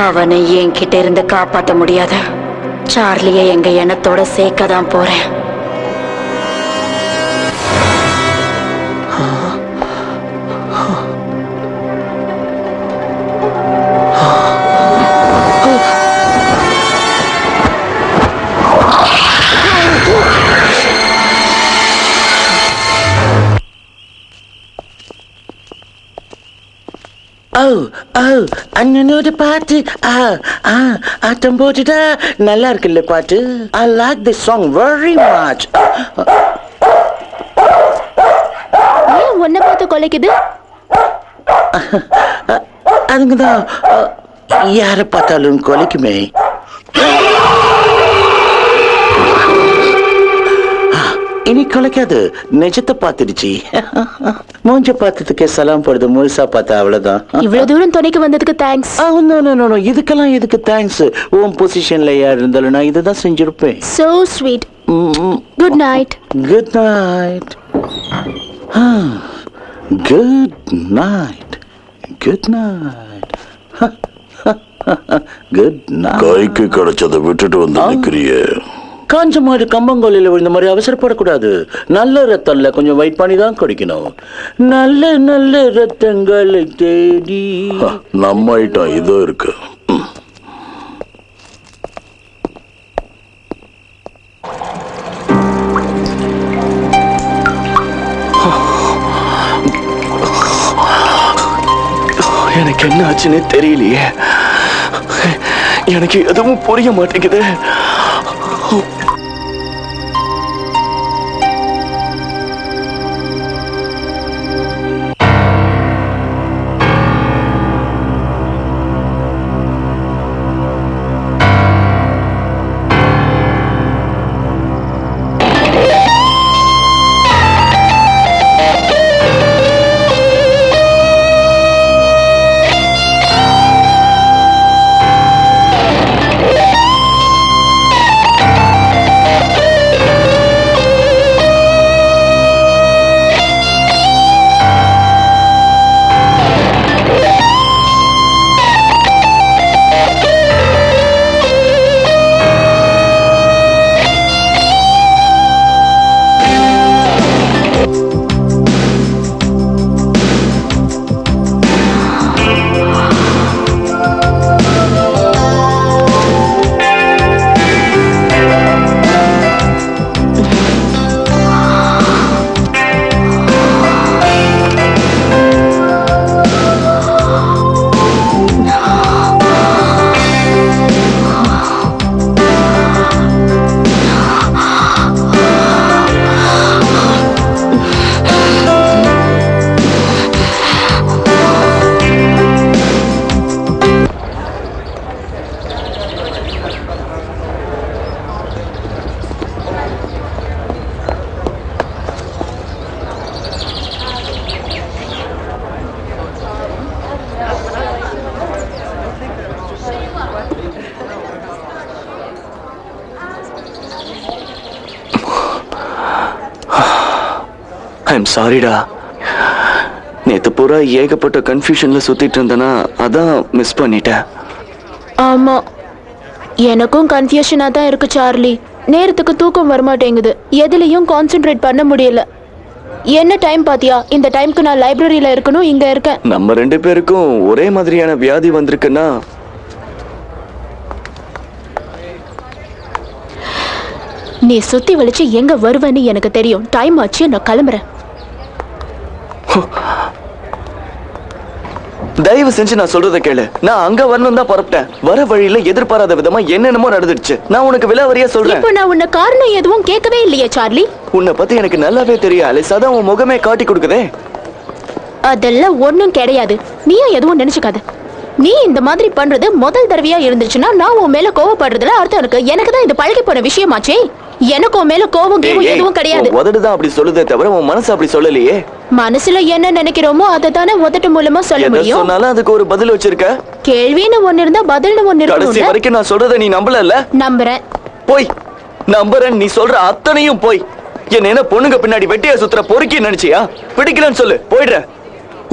அவனை என்கிட்ட இருந்து காப்பாற்ற முடியாத. சார்லியை எங்க எண்ணத்தோட சேர்க்கதான் போறேன். அண்ணனோட பாட்டு ஆட்டம் போட்டுட்டா நல்லா இருக்குல்ல பாட்டு. I like this song very much. ஏன் உன்னை பார்த்து கொலைக்குது? அதுங்கதான் யாரை பார்த்தாலும் கொலைக்குமே. இனி கொலைக்காது, நிஜத்தை பார்த்துடுச்சு. மூஞ்ச பார்த்ததுக்கே சலாம் போடுது, முழுசா பார்த்தா அவ்வளவுதான். இவ்வளவு தூரம் துணைக்கு வந்ததுக்கு தேங்க்ஸ். இதுக்கெல்லாம் எதுக்கு தேங்க்ஸ்? உன் பொசிஷன்ல யார் இருந்தாலும் நான் இதுதான் செஞ்சிருப்பேன். So sweet. Good night. Good night. Good night. Good night. Good night. கைக்கு கிடைச்சதை விட்டுட்டு வந்து நிக்கிறியே. காஞ்ச மாடு கம்பங்கோலில விழுந்த மாதிரி அவசரப்படக்கூடாது. நல்ல ரத்தம்ல கொஞ்சம் வெயிட் பண்ணி தான் குடிக்கணும். நல்ல நல்ல ரத்தங்களை தேடி. நம்ம ஐட்டம் இதோ இருக்கு. எனக்கு என்ன ஆச்சுன்னு தெரியலையே. எனக்கு எதுவும் புரிய மாட்டேங்குது. ஐ எம் சாரிடா. நேத்து பூரா ஏகப்பட்ட கன்ஃபியூஷன்ல சுத்திட்டு இருந்தேனா, அதான் மிஸ் பண்ணிட்டேன். ஆமா, எனக்கும் கன்ஃபியூஷனா தான் இருக்கு சார்லி. நேரத்துக்கு தூக்கம் வரமாட்டேங்குது, எதுலயும் கான்சென்ட்ரேட் பண்ண முடியல. என்ன டைம் பாத்தியா? இந்த டைம்க்கு நான் லைப்ரரியில இருக்கணும், இங்க இருக்கேன். நம்ம 2 பேருக்கும் ஒரே மாதிரியான வியாதி வந்திருக்குன்னா நீ சுத்தி வலிச்சு எங்க வருவன்னு எனக்கு தெரியும். டைம் ஆச்சு, நான் கிளம்புறேன். தயவு செஞ்சு நான் சொல்றத கேளு. நான் அங்க வரணும் தான் புறப்பட்டேன். வர வழியில எதிர்பாராத விதமா என்னென்னமோ நடந்துடுச்சு. நான் உனக்கு விலாவரியா சொல்றேன். இப்போ நான் உன்னை காரணம் எதுவும் கேட்கவே இல்லையே சார்லி. உன்னை பத்தி எனக்கு நல்லாவே தெரியும் அலிஸ். அதான் உன் முகமே காட்டி கொடுக்குதே. அதெல்லாம் ஒண்ணும் கிடையாது. நீயா எதுவும் நினைச்சுக்காத. நீ இந்த மாதிரி பண்றது முதல் தடவையா இருந்துச்சுன்னா நான் உன் மேல கோவப்படுறதுல அர்த்தம் இருக்கு. எனக்கு தான் இது பழகி போன விஷயமாச்சே. எனக்கு உன் மேல கோவம் எதுவும் கிடையாது. உதடுதான் அப்படி சொல்லுதே தவிர உன் மனசு அப்படி சொல்லலையே. மனசுல என்ன நினைக்கிறோமோ அதை தானே உதட்டு மூலமா சொல்ல முடியும். சொன்னாலும் அதுக்கு ஒரு பதில் வச்சிருக்க. கேள்வின்னு ஒன்னு இருந்தா பதில்னு ஒன்னு இருக்கு. கடைசி வரைக்கும் நான் சொல்றதை நீ நம்பல? நம்புறேன். போய் நம்புறேன். நீ சொல்ற அத்தனையும் போய். என்ன பொண்ணுங்க பின்னாடி வெட்டியா சுத்துற பொறுக்கி நினைச்சியா? பிடிக்கலன்னு சொல்லு, போயிடுற.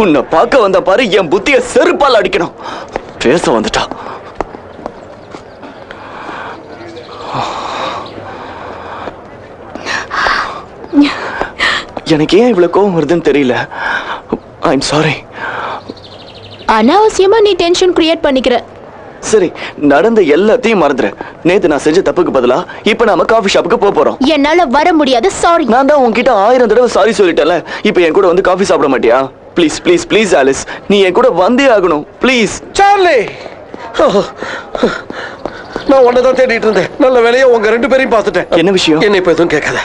உன்னை பார்க்க வந்த பாரு, என் புத்திய செருப்பால் அடிக்கணும். பேச வந்துட்டா. எனக்கு ஏன் இவ்வளவு கோவம் வருதுன்னு தெரியல. I am sorry. அனாவசியமா நீ டென்ஷன் கிரியேட் பண்ணிக்கிற. சரி, நடந்த எல்லாத்தையும் மறந்துரு. நேத்து நான் செஞ்ச தப்புக்கு பதிலா இப்ப நாம காஃபி ஷாப்புக்கு போறோம். என்னால வர முடியாது, சாரி. நான் தான் உன்கிட்ட 1000 தடவை சாரி சொல்லிட்டேன்ல. இப்ப என் கூட வந்து காஃபி சாப்பிட மாட்டியா? ப்ளீஸ் ப்ளீஸ் ப்ளீஸ் ஆலிஸ், நீ என் கூட வந்தே ஆகணும் ப்ளீஸ். சார்லி, நான் உன்னை தான் தேடிட்டு இருந்தேன். நல்ல வேலையா உங்க 2 பேரையும் பார்த்துட்டேன். என்ன விஷயம்? என்ன இப்ப எதுவும் கேட்காத.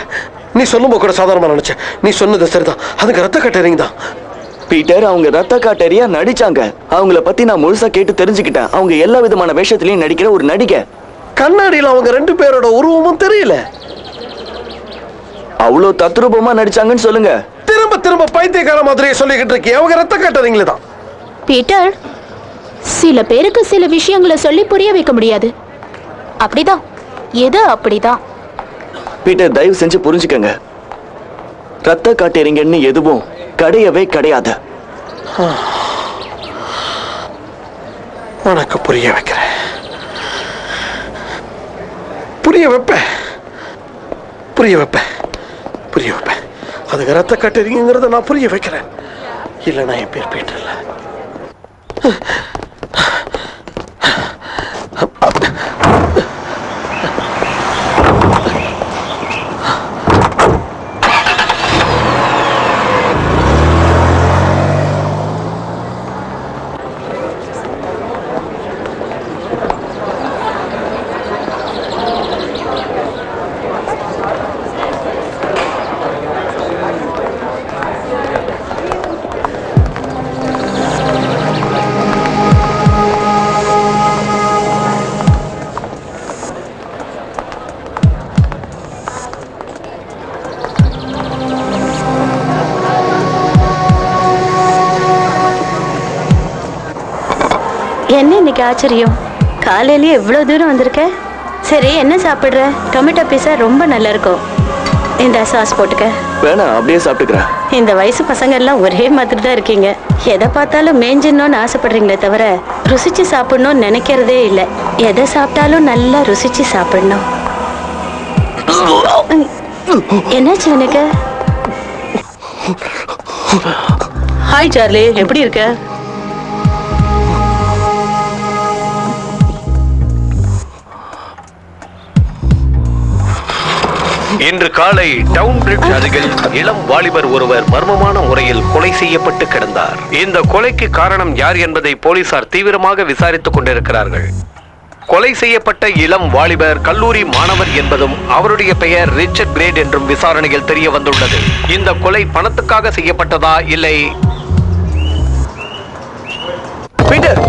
நீ சொல்லும்போது கூட சாதாரணமா நினைச்சேன். நீ சொன்னது சரிதான். அதுக்கு ரத்த கட்டறிங்க தான். பீட்டர், அவங்க ரத்த காட்டேரியா நடிச்சாங்க. அவங்கள பத்தி நான் முழுசா கேட்டு தெரிஞ்சுக்கிட்டேன். அவங்க எல்லா விதமான வேஷத்திலையும் நடிக்கிற ஒரு நடிகை. கண்ணாடியில் அவங்க 2 பேரோட உருவமும் தெரியல. அவ்வளோ தத்ரூபமா நடிச்சாங்கன்னு சொல்லுங்க. திரும்ப திரும்ப பைத்தியக்கார மாதிரியே சொல்லிக்கிட்டு இருக்கீங்க. அவங்க ரத்த காட்டுறீங்களே தான். பீட்டர், சில பேருக்கு சில விஷயங்களை சொல்லி புரிய வைக்க முடியாது. அப்படிதான், எது அப்படிதான். பீட்டர், தயவு செஞ்சு புரிஞ்சுக்கங்க. ரத்த காட்டேரிங்கன்னு எதுவும் கிடையவே கிடையாது. உனக்கு புரிய வைக்கிறேன். புரிய வைப்பேன். புரிய வைப்பேன். புரிய வைப்பேன். அதுக்கு ரத்த கட்டுறீங்கிறத நான் புரிய வைக்கிறேன். இல்லைன்னா என் பேர் பீட்டர் இல்ல. என்ன இன்னைக்கு ஆச்சரியம்? காலையிலேயே எவ்வளவு தூரம் வந்திருக்க? சரி, என்ன சாப்பிடுற? டொமேட்டோ பீஸா ரொம்ப நல்லா இருக்கும். இந்த சாஸ் போட்டுக்க. வேணா, அப்படியே சாப்பிட்டுக்கிறேன். இந்த வயசு பசங்க எல்லாம் ஒரே மாதிரி தான் இருக்கீங்க. எதை பார்த்தாலும் மேஞ்சிடணும்னு ஆசைப்படுறீங்களே தவிர ருசிச்சு சாப்பிடணும்னு நினைக்கிறதே இல்லை. எதை சாப்பிட்டாலும் நல்லா ருசிச்சு சாப்பிடணும். என்னாச்சு எனக்கு? ஹாய் சார்லி, எப்படி இருக்க? இன்று காலை டவுன் பிரிட்ஜ் அருகில் இளம் வாலிபர் ஒருவர் மர்மமான முறையில் கொலை செய்யப்பட்டு கிடந்தார். இந்த கொலைக்கு காரணம் யார் என்பதை போலீசார் தீவிரமாக விசாரித்துக் கொண்டிருக்கிறார்கள். கொலை செய்யப்பட்ட இளம் வாலிபர் கல்லூரி மாணவர் என்பதும் அவருடைய பெயர் ரிச்சர்ட் கிரேட் என்றும் விசாரணையில் தெரிய வந்துள்ளது. இந்த கொலை பணத்துக்காக செய்யப்பட்டதா இல்லை? பீட்டர்,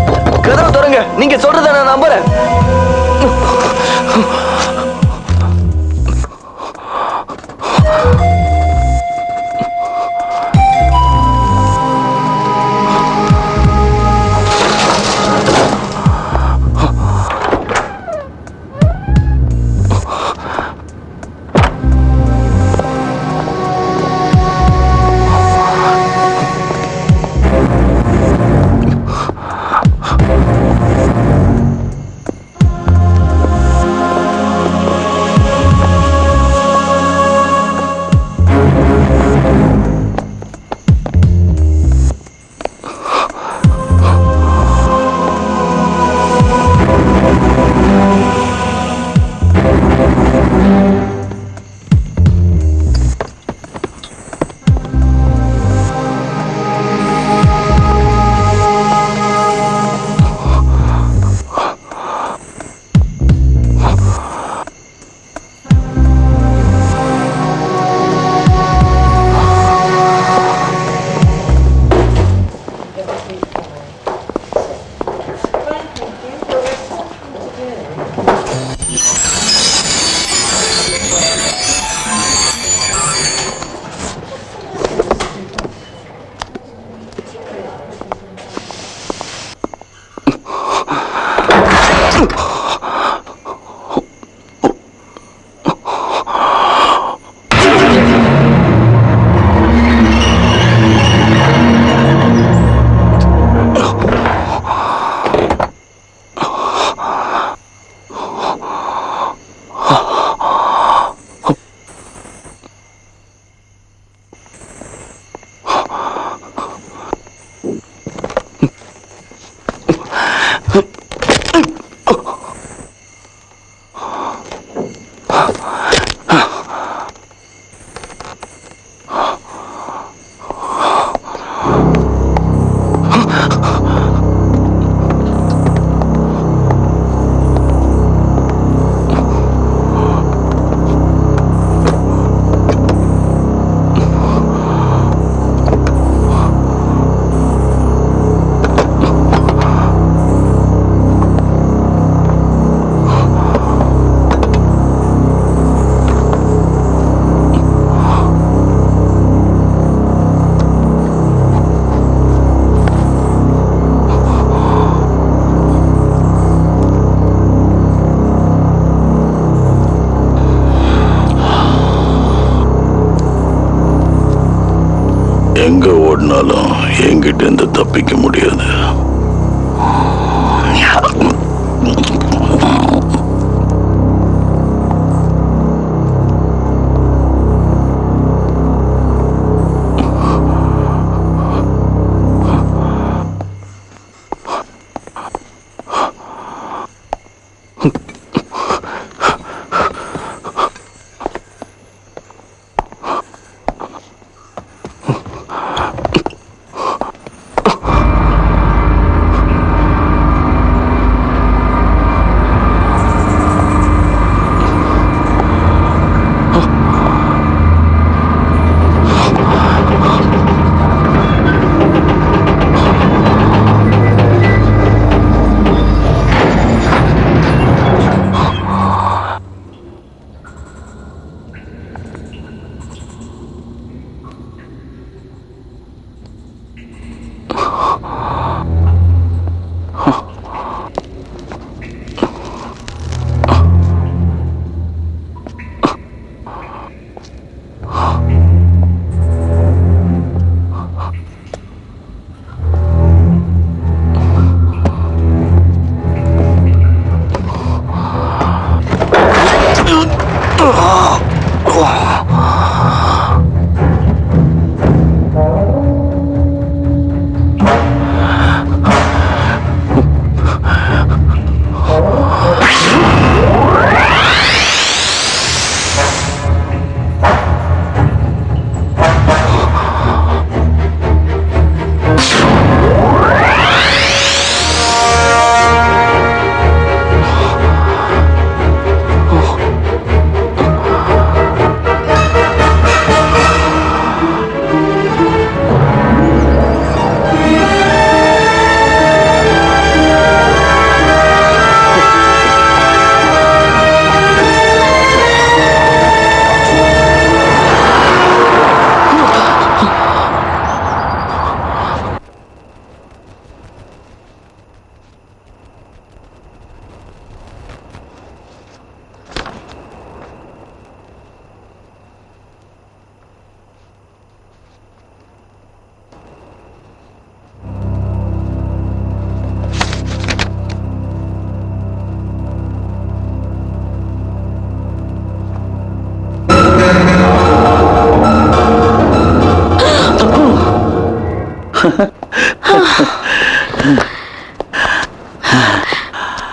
கதவை தொடங்க. நீங்க சொல்றத நான் நம்புறேன். எங்க ஓடினாலும் என்கிட்ட இருந்து தப்பிக்க முடியாது.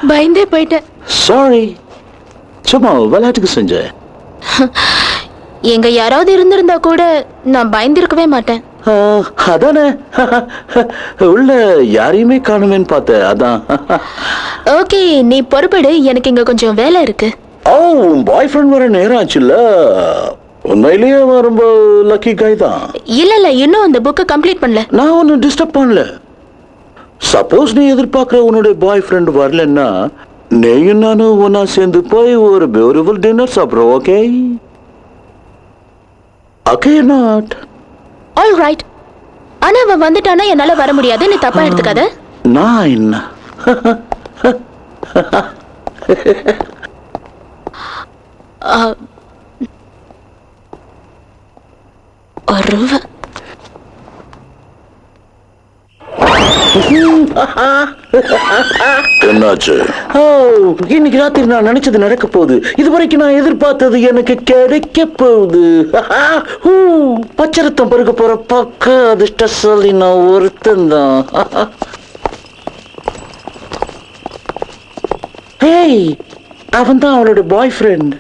பயந்தே போயிட்டேன். சாரி, சும்மா விளையாட்டுக்கு செஞ்சேன். எங்க யாராவது இருந்திருந்தா கூட நான் பயந்திருக்கவே மாட்டேன். அதானே, உள்ள யாரையுமே காணுமேன்னு பார்த்தேன், அதான். ஓகே, நீ பொறுப்படு, எனக்கு இங்க கொஞ்சம் வேலை இருக்கு. ஓ, பாய் ஃப்ரெண்ட் வர நேரம் ஆச்சுல்ல. உண்மையிலேயே ரொம்ப லக்கி காய் தான். இல்ல இன்னும் அந்த புக்கை கம்ப்ளீட் பண்ணல. நான் ஒன்னும் டிஸ்டர்ப் பண்ணல. சப்போஸ் நீ எதிர்பார்க்கிற உன்னுடைய பாய் ஃப்ரெண்ட் வரலன்னா நீயும் நானும் ஒன்னா சேர்ந்து போய் ஒரு பியூட்டிஃபுல் டின்னர் சாப்பிடுறோம். Okay okay not all right. ஆனா அவன் வந்துட்டானா என்னால வர முடியாது, நீ தப்பா எடுத்துக்காத. நான் என்ன ஒரு என்னாச்சு? இன்னைக்கு ராத்திரி நான் நினைச்சது நடக்க போகுது. இதுவரைக்கும் நான் எதிர்பார்த்தது எனக்கு கிடைக்க போகுது. பச்சரத்தம் பருக போற பக்க அதிர்ஷ்டசாலி நான் ஒருத்தன் தான். ஹேய், அவன் தான் அவளோட பாய் ஃப்ரெண்ட்.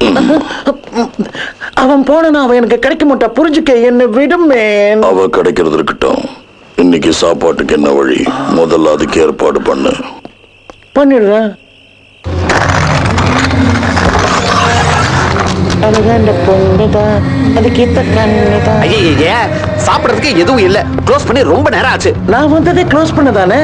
அவன் போனா அவன் எனக்கு கிடைக்க மாட்டா, புரிஞ்சுக்க, என்ன விடுமே. அவ கிடைக்கிறது இருக்கட்டும். இன்னைக்கு சாப்பாட்டுக்கு என்ன வழி? முதல்ல அதுக்கு ஏற்பாடு பண்ணு. பண்ணிடுறேன். ஐயே, சாப்பிடறதுக்கு எதுவும் இல்ல. க்ளோஸ் பண்ணி ரொம்ப நேரம் ஆச்சு. நான் வந்ததே க்ளோஸ் பண்ணதானே.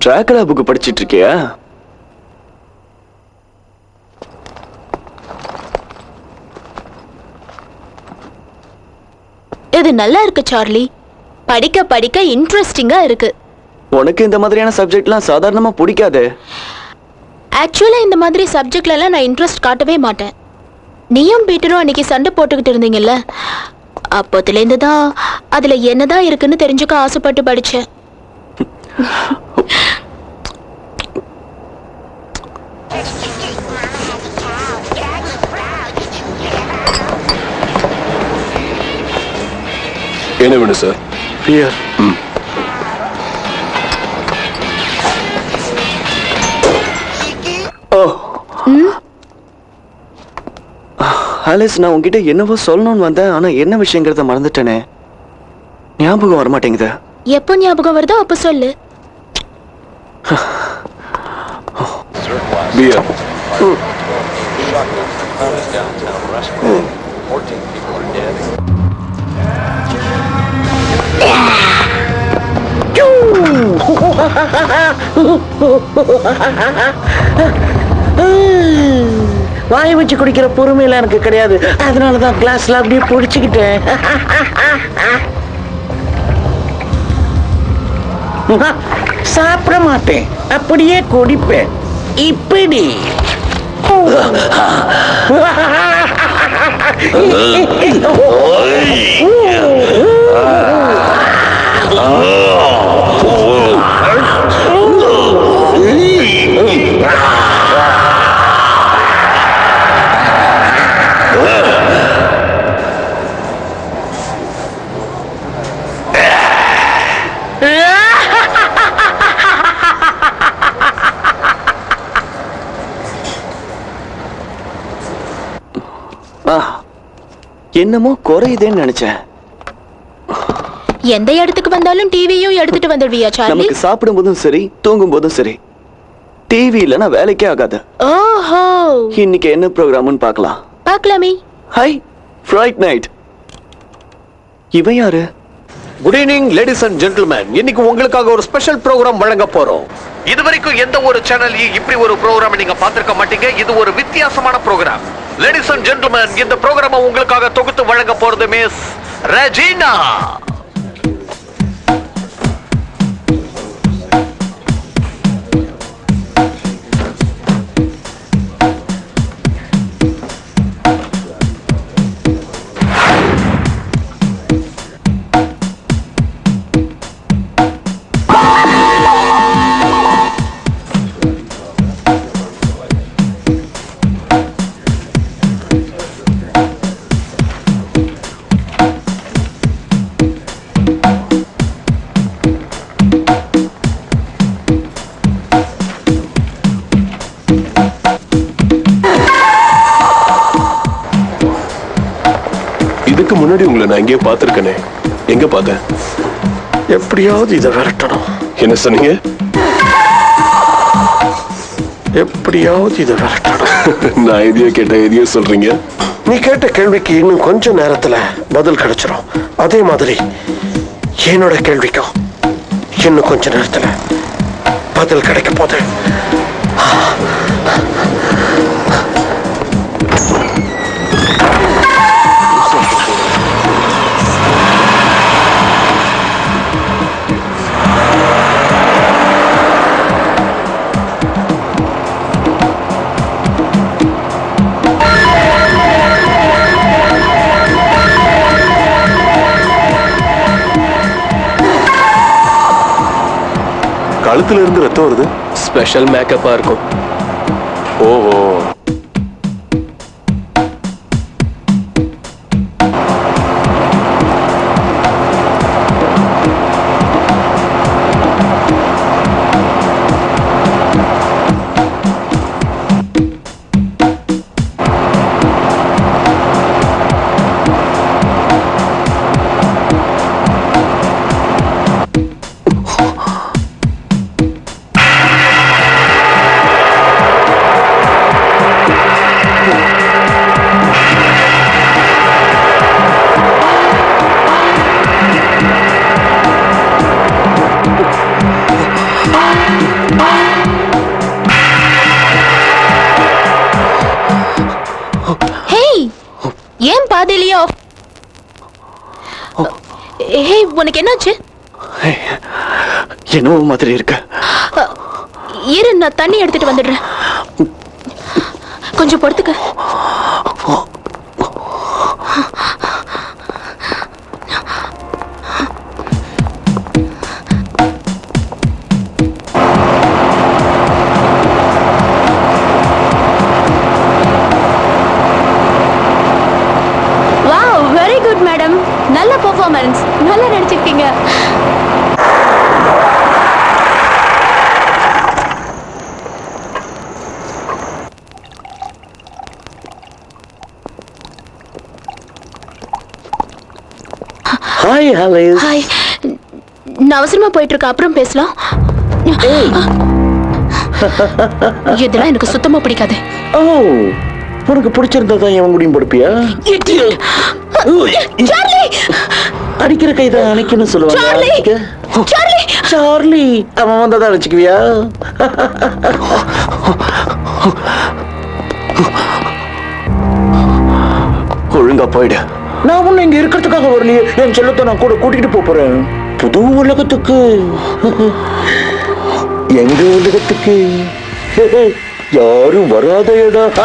டிராகுலா புக் படிச்சிட்டு இருக்கியா? இது நல்லா இருக்கு சார்லி. படிக்க படிக்க இன்ட்ரெஸ்டிங்கா இருக்கு. உனக்கு இந்த மாதிரியான சப்ஜெக்ட்லாம் சாதாரணமா பிடிக்காது. ஆக்சுவலா இந்த மாதிரி சப்ஜெக்ட்ல எல்லாம் நான் இன்ட்ரெஸ்ட் காட்டவே மாட்டேன். நீயும் பீட்டரும் அன்னைக்கு சண்டை போட்டுக்கிட்டு இருந்தீங்கல்ல, அப்போதுலேருந்து தான் அதுல என்னதான் இருக்குன்னு தெரிஞ்சுக்க ஆசைப்பட்டு படிச்சேன். என்ன வேணும் சார்? பியர். ஆலிஸ், நான் உன்கிட்ட என்னவோ சொல்லணும்னு வந்தேன், ஆனா என்ன விஷயங்கிறத மறந்துட்டேனே. ஞாபகம் வரமாட்டேங்குது. எப்போ ஞாபகம் வருதோ அப்ப சொல்லு. பியர். வாயை வச்சு குடிக்கிற பொறுமையில எனக்கு கிடையாது. அதனாலதான் கிளாஸ்ல அப்படியே பிடிச்சுக்கிட்டேன். சாப்பிட மாட்டேன், அப்படியே குடிப்பேன். இப்படி என்னமோ குறையுதேன்னு நினைச்சேன். எந்த இடத்துக்கு வந்தாலும் டிவியும் எடுத்துட்டு வந்துடுவியா சார்லி? நமக்கு சாப்பிடும் போதும் சரி, தூங்கும் போதும் சரி, டிவி இல்லைன்னா வேலைக்கே ஆகாது. ஓஹோ, இன்னைக்கு என்ன ப்ரோக்ராம்னு பார்க்கலாம். பார்க்கலாமே. Hi, fright night. இவன் யாரு? Good evening ladies and gentlemen. இன்னைக்கு உங்களுக்காக ஒரு ஸ்பெஷல் ப்ரோக்ராம் வழங்க போறோம். இதுவரைக்கும் எந்த ஒரு சேனல்லையும் இப்படி ஒரு ப்ரோக்ராம் நீங்க பார்த்திருக்க மாட்டீங்க. இது ஒரு வித்தியாசமான ப்ரோக்ராம். லேடிஸ் அண்ட் ஜென்டில்மேன், இந்த ப்ரோக்ராமை உங்களுக்காக தொகுத்து வழங்க போறது மிஸ் ரெஜினா. இதுக்கு முன்னாடி உங்களை நான் எங்கேயோ பார்த்திருக்கேனே. எங்க பார்த்தேன்? எப்படியாவது இதை விரட்டணும். என்ன சொன்னீங்க? எப்படியாவது இதை விரட்டணும். நான் எதையோ கேட்ட எதையோ சொல்றீங்க. நீ கேட்ட கேள்விக்கு இன்னும் கொஞ்ச நேரத்துல பதில் கிடைச்சிடும். அதே மாதிரி என்னோட கேள்விக்கும் இன்னும் கொஞ்ச நேரத்துல பதில் கிடைக்க போகுது. கழுத்துல இருந்து ரத்தம் வருது. ஸ்பெஷல் மேக்கப்பா இருக்கும். ஓஹோ. ஹேய் ஏன் பாதியிலையோ? ஹே உனக்கு என்னாச்சு? என்னவோ மாதிரி இருக்கு. இரு நான் தண்ணி எடுத்துட்டு வந்துடுறேன். கொஞ்சம் பொறுத்துக்க. Wow very good madam. நல்ல பெர்ஃபார்மன்ஸ். நல்லா நடிச்சிருக்கீங்க. Hi Alice. ஹாய் நான் அவசரமா போயிட்டு இருக்க, அப்புறம் பேசலாம். இதெல்லாம் எனக்கு சுத்தமா பிடிக்காது. ஓ உனக்கு பிடிச்சிருந்தா தான் எவன் முடியும் படுப்பியா? அடிக்கிற கைதான் அணைக்கணும் சொல்லுவாங்க. சார்லி அவன் வந்ததான் அழைச்சிக்குவியா? ஒழுங்கா போயிடு. நான் ஒண்ணு இங்க இருக்கிறதுக்காக வரலையே. என் செல்லத்தை நான் கூட கூட்டிட்டு போறேன் புது உலகத்துக்கு. எங்க உலகத்துக்கு? யாரும் வராத இடம்.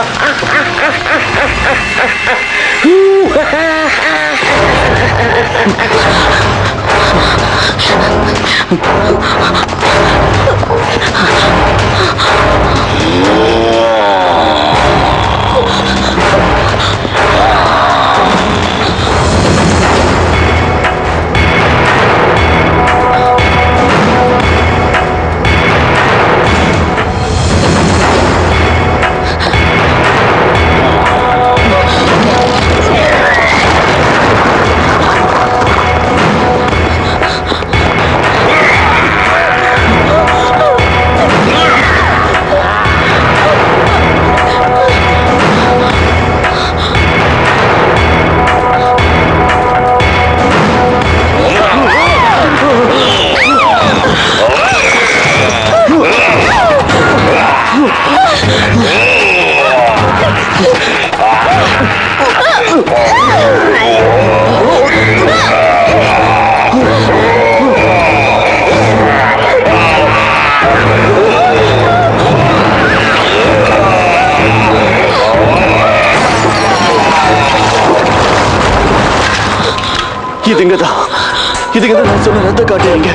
இதுங்கதான் நான் சொன்ன ரத்த காட்டுறீங்க.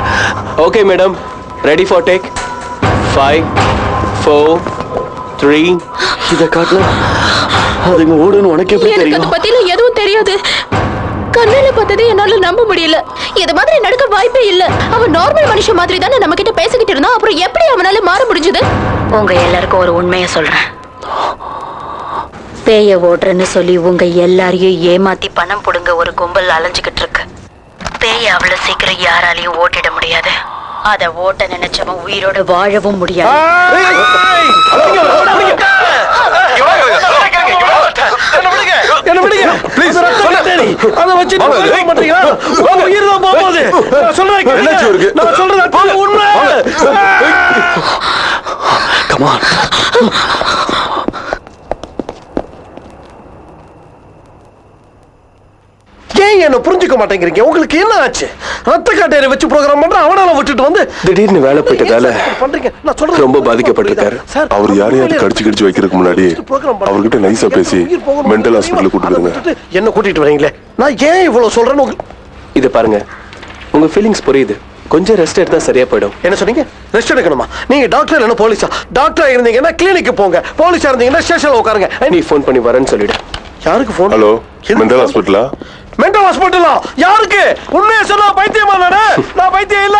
Okay madam, ready for take 5 4 3. இத காட்டல அதுங்க ஓடுன்னு உனக்கு எப்படி எனக்கு தெரியும்? அத பத்தில எதுவும் தெரியாது. கண்ணால பார்த்ததே என்னால நம்ப முடியல. இது மாதிரி நடக்க வாய்ப்பே இல்ல. அவன் நார்மல் மனுஷன் மாதிரி தானே நம்ம கிட்ட பேசிக்கிட்டு இருந்தான். அப்புறம் எப்படி அவனால மாற முடிஞ்சது? உங்க எல்லாருக்கும் ஒரு உண்மையை சொல்றேன். பேய ஓடுறேன்னு சொல்லி உங்க எல்லாரையும் ஏமாத்தி பணம் புடுங்க ஒரு கும்பல் அலைஞ்சுக்கிட்டு இருக்கு. பேய அவ்வளவு சீக்கிரம் யாராலையும் ஓட்டிட முடியாது. அத ஓட்ட நினைச்சவன் உயிரோட வாழவும் முடியாது. என்ன விடுங்க ப்ளீஸ். அத வச்சு நீங்க பண்றீங்களா? உங்க உயிர் தான் போகுது. சொல்றேன் என்னாச்சு இருக்கு? நான் சொல்றது உண்மை. Come on. ஏன் என்ன புரிஞ்சுக்க மாட்டேங்கிறீங்க? உங்களுக்கு என்ன ஆச்சு? ரத்த காட்டேரி வச்சு ப்ரோகிராம் பண்ற அவனால விட்டுட்டு வந்து திடீர்னு வேலை போயிட்டதால பண்றீங்க. நான் சொல்றது ரொம்ப பாதிக்கப்பட்டிருக்காரு. அவர் யாரையாவது கடிச்சு வைக்கிறதுக்கு முன்னாடி அவர்கிட்ட நைஸா பேசி மென்டல் ஹாஸ்பிட்டல் கூட்டிட்டு போங்க. என்ன கூட்டிட்டு வரீங்களே? நான் ஏன் இவ்வளவு சொல்றேன்னு இத பாருங்க, உங்க ஃபீலிங்ஸ் புரியுது. கொஞ்சம் ரெஸ்ட் எடுத்தா சரியா போயிடும். என்ன சொன்னீங்க? ரெஸ்ட் எடுக்கணுமா? நீங்க டாக்டர் என்ன போலீஸா? டாக்டரா இருந்தீங்கன்னா கிளினிக்கு போங்க. போலீஸா இருந்தீங்கன்னா ஸ்டேஷன்ல உட்காருங்க. நீ ஃபோன் பண்ணி வரேன்னு சொல்லிடு. யாருக்கு ஃபோன்? ஹலோ, மென்டல் ஹாஸ்பிட்டலா? மென்டல் ஹாஸ்பிட்டலா? யாருக்கு? உண்மையை சொன்னா பைத்தியமா நானு? நான் பைத்தியம் இல்ல.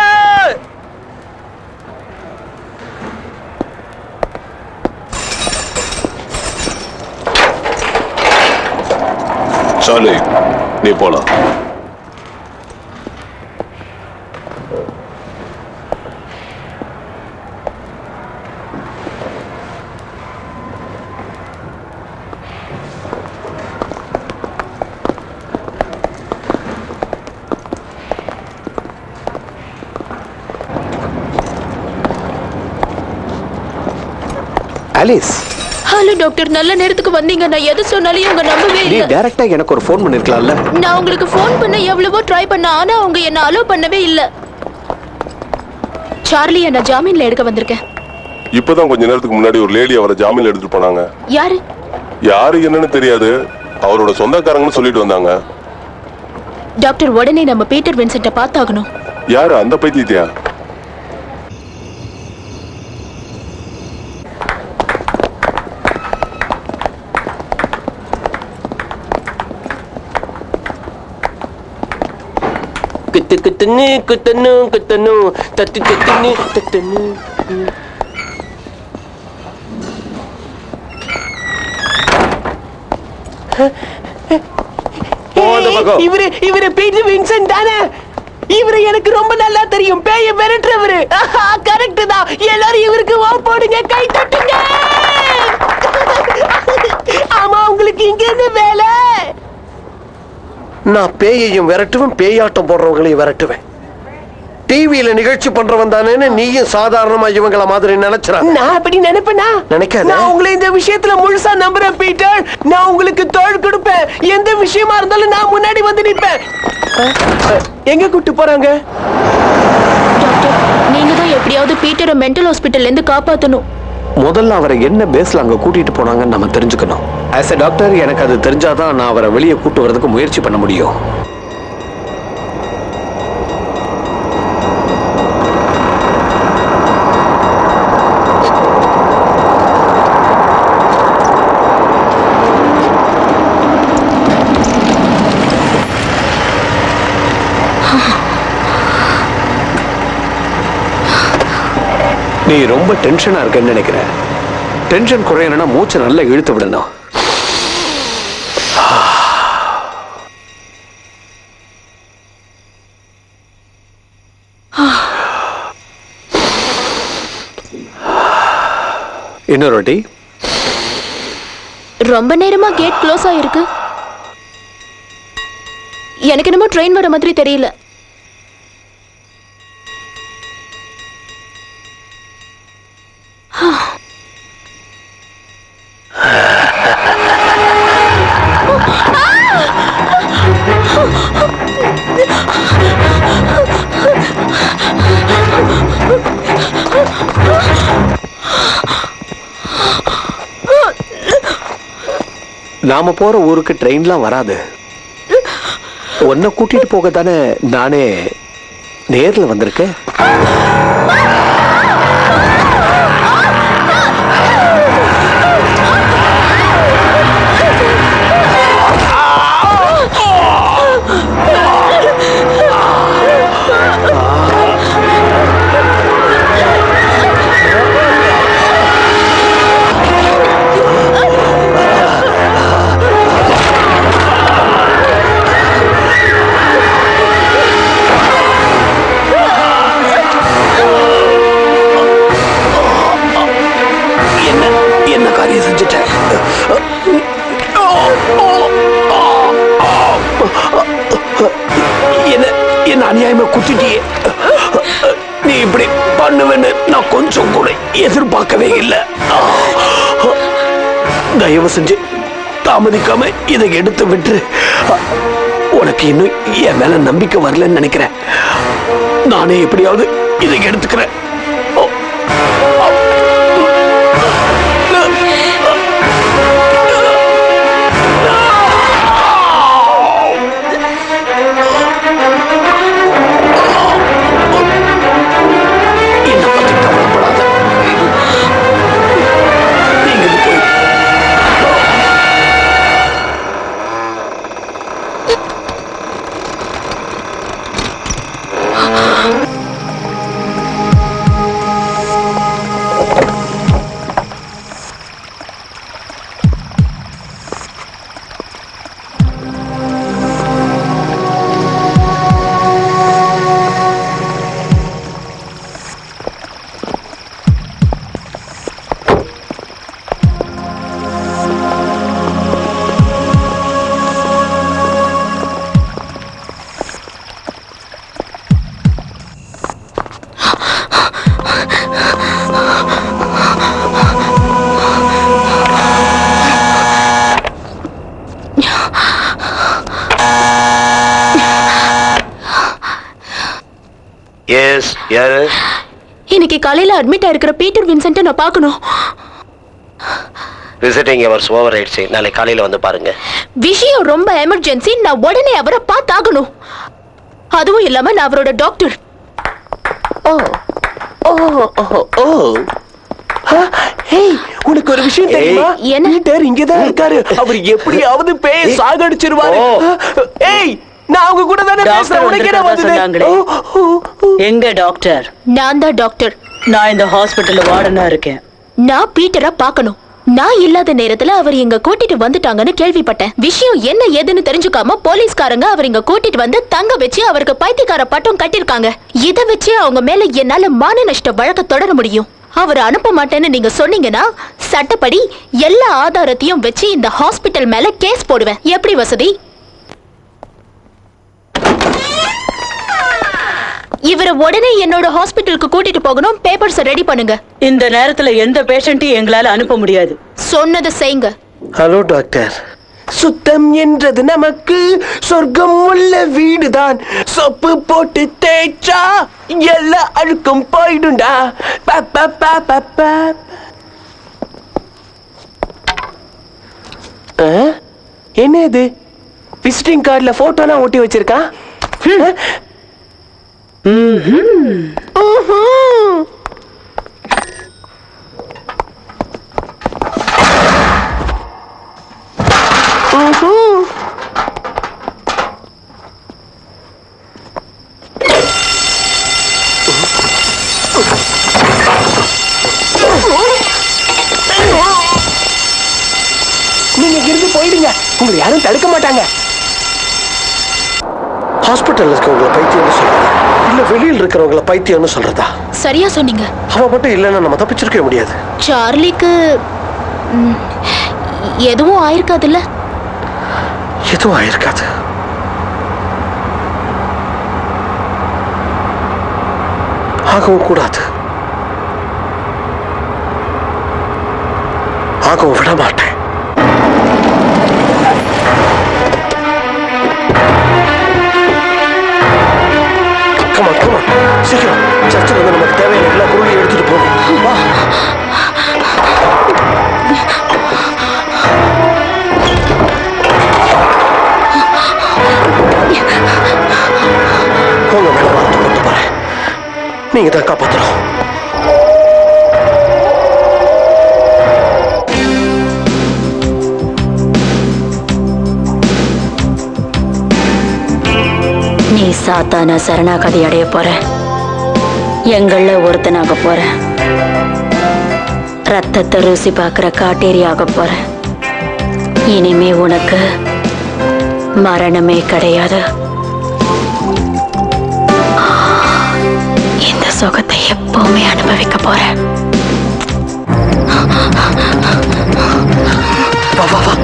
சாலி, நீ போலாம். ஆலிஸ், ஹலோ டாக்டர், நல்ல நேரத்துக்கு வந்தீங்க. நான் எது சொன்னாலும் இவங்க நம்பவே நீ இல்ல. டைரக்டா எனக்கு ஒரு ஃபோன் பண்ணிருக்கலாம்ல. நான் உங்களுக்கு ஃபோன் பண்ண எவ்வளவோ ட்ரை பண்ண, ஆனா அவங்க என்ன அலோ பண்ணவே இல்ல. சார்லி என்ன ஜாமீன்ல எடுக்க வந்திருக்கேன். இப்பதான் கொஞ்ச நேரத்துக்கு முன்னாடி ஒரு லேடி அவரை ஜாமீன்ல எடுத்துட்டு போனாங்க. யாரு? யாரு என்னன்னு தெரியாது, அவரோட சொந்தக்காரங்கன்னு சொல்லிட்டு வந்தாங்க. டாக்டர், உடனே நம்ம பீட்டர் வின்சென்ட்ட பார்த்தாகணும். யாரு அந்த பைத்தியத்தையா? குத்து குத்துன்னு குத்தணும் குத்தணும் தத்து தத்துன்னு தத்தணும். இவரு பீட்டர் வின்சென்ட் தானே? இவரு எனக்கு ரொம்ப நல்லா தெரியும். பேய மிரட்டுறவரு. கரெக்ட் தான். எல்லாரும் இவருக்கு ஓ போடுங்க, கை தட்டுங்க. ஆமா, உங்களுக்கு இங்க என்ன வேலை? நான் பேயையும் விரட்டுவேன், பேயாட்டம் போடுறவங்களையும் விரட்டுவேன். டிவியில நிகழ்ச்சி பண்றவன் தானேன்னு நீயும் சாதாரணமா இவங்கள மாதிரி நினைச்சிடாத. நான் அப்படி நினைப்பேனா? நினைக்காத. நான் உங்களை இந்த விஷயத்துல முழுசா நம்புறேன் பீட்டர். நான் உங்களுக்கு தோள் கொடுப்பேன். எந்த விஷயமா இருந்தாலும் நான் முன்னாடி வந்து நிப்பேன். எங்க கூட்டு போறாங்க? டாக்டர், நீங்க தான் எப்படியாவது பீட்டரை மென்டல் ஹாஸ்பிட்டல்ல இருந்து காப்பாத்தணும். முதல்ல அவரை என்ன பேஸ்ல அங்க கூட்டிட்டு போனாங்கன்னு நம்ம தெரிஞ்சுக்கணும். ஆஸ் எ டாக்டர் எனக்கு அது தெரிஞ்சாதான் நான் அவரை வெளியே கூட்டு வரதுக்கு முயற்சி பண்ண முடியும். நீ ரொம்ப டென்ஷனா இருக்கன்னு நினைக்கிறேன். டென்ஷன் குறையணும்னா மூச்சை நல்லா இழுத்து விடணும். இன்னொரு வாட்டி. ரொம்ப நேரமா கேட் க்ளோஸ் ஆயிருக்கு. எனக்கு என்னமோ ட்ரெயின் வர மாதிரி தெரியல. நாம போற ஊருக்கு ட்ரெயின்லாம் வராது. உன்னை கூட்டிட்டு போக தானே நானே நேர்ல வந்திருக்கேன். அநியாயமா குத்திட்டியே. நீ இப்படி பண்ணுவேன்னு நான் கொஞ்சம் கூட எதிர்பார்க்கவே இல்லை. தயவு செஞ்சு தாமதிக்காம இதை எடுத்து விட்டு. உனக்கு இன்னும் என் மேல நம்பிக்கை வரலன்னு நினைக்கிறேன். நானே எப்படியாவது இதை எடுத்துக்கிறேன். எஸ், யாரு? இன்னைக்கு காலையில அட்மிட் ஆயிருக்கிற பீட்டர் வின்சென்ட் நான் பார்க்கணும். விசிட்டிங் ஹவர்ஸ் ஓவர் ஆயிடுச்சு. நாளைக்கு காலையில வந்து பாருங்க. விஷயம் ரொம்ப எமர்ஜென்சி. நான் உடனே அவரை பார்த்தாகணும். அதுவும் இல்லாம நான் அவரோட டாக்டர். ஓ ஓ ஓ ஓ ஹேய், உனக்கு ஒரு விஷயம் தெரியுமா? என்ன? பீட்டர் இங்கதான் இருக்காரு. அவர் எப்படியாவது பேய சாகடிச்சிருவாரு. ஏய், நான் அவங்க கூட தானே பேசுறேன். உனக்கு என்ன வந்தது? எங்க டாக்டர்? நான் தான் டாக்டர். நான் இந்த ஹாஸ்பிட்டல்ல வார்டனா இருக்கேன். நான் பீட்டரை பார்க்கணும். நான் இல்லாத நேரத்துல அவர் இங்க கூட்டிட்டு வந்துட்டாங்கன்னு கேள்விப்பட்டேன். விஷயம் என்ன ஏதுன்னு தெரிஞ்சுக்காம போலீஸ்காரங்க அவர் இங்க கூட்டிட்டு வந்து தங்க வச்சு அவருக்கு பைத்தியக்கார பட்டம் கட்டிருக்காங்க. இத வச்சு அவங்க மேல என்னால மான நஷ்ட வழக்க தொடர முடியும். அவர் அனுப்ப மாட்டேன்னு நீங்க சொன்னீங்கன்னா சட்டப்படி எல்லா ஆதாரத்தையும் வச்சு இந்த ஹாஸ்பிட்டல் மேல கேஸ் போடுவேன். எப்படி வசதி? இவரை உடனே என்னோட ஹாஸ்பிட்டலுக்கு கூட்டிட்டு போகணும். பேப்பர்ஸ் ரெடி பண்ணுங்க. இந்த நேரத்துல எந்த பேஷண்ட்டையும் எங்களால அனுப்ப முடியாது. சொன்னதை செய்யுங்க. Hello doctor. சுத்தம் என்றது நமக்கு சொர்க்கம் உள்ள வீடுதான். சொப்பு போட்டு தேய்ச்சா எல்லா அழுக்கும் போயிடும்டா. என்ன இது? விசிட்டிங் கார்டுல போட்டோலாம் ஒட்டி வச்சிருக்கா? நீங்க இருந்து போயிடுங்க. உங்களை யாரும் தடுக்க மாட்டாங்க. ஹாஸ்பிட்டல்ல இருக்கவங்கள பைத்தியம்னு சொல்றதா இல்ல வெளியில் இருக்கிறவங்கள பைத்தியம்னு சொல்றதா? சரியா சொன்னீங்க. அவன் மட்டும் இல்லைன்னா நம்ம தப்பிச்சிருக்க முடியாது. சார்லிக்கு எதுவும் ஆயிருக்காதுல்ல? எதுவும் ஆயிருக்காது. ஆகவும் கூடாது. ஆகவும் விட மாட்டேன். சீக்கிரம் சர்ச்சில் வந்து நமக்கு தேவையான எல்லா பொருளையும் எடுத்துட்டு போகணும். வா. உங்க மேல வார்த்தை கொண்டு போறேன். நீங்க தான் காப்பாத்தணும். நீ சாத்தான சரணாகதி அடைய போற. எங்கள ஒருத்தனாக போற. ரத்தத்தை ருசி பார்க்கிற காட்டேரி ஆக போற. இனிமே உனக்கு மரணமே கிடையாது. இந்த சுகத்தை எப்பவுமே அனுபவிக்க போற. வா வா வா.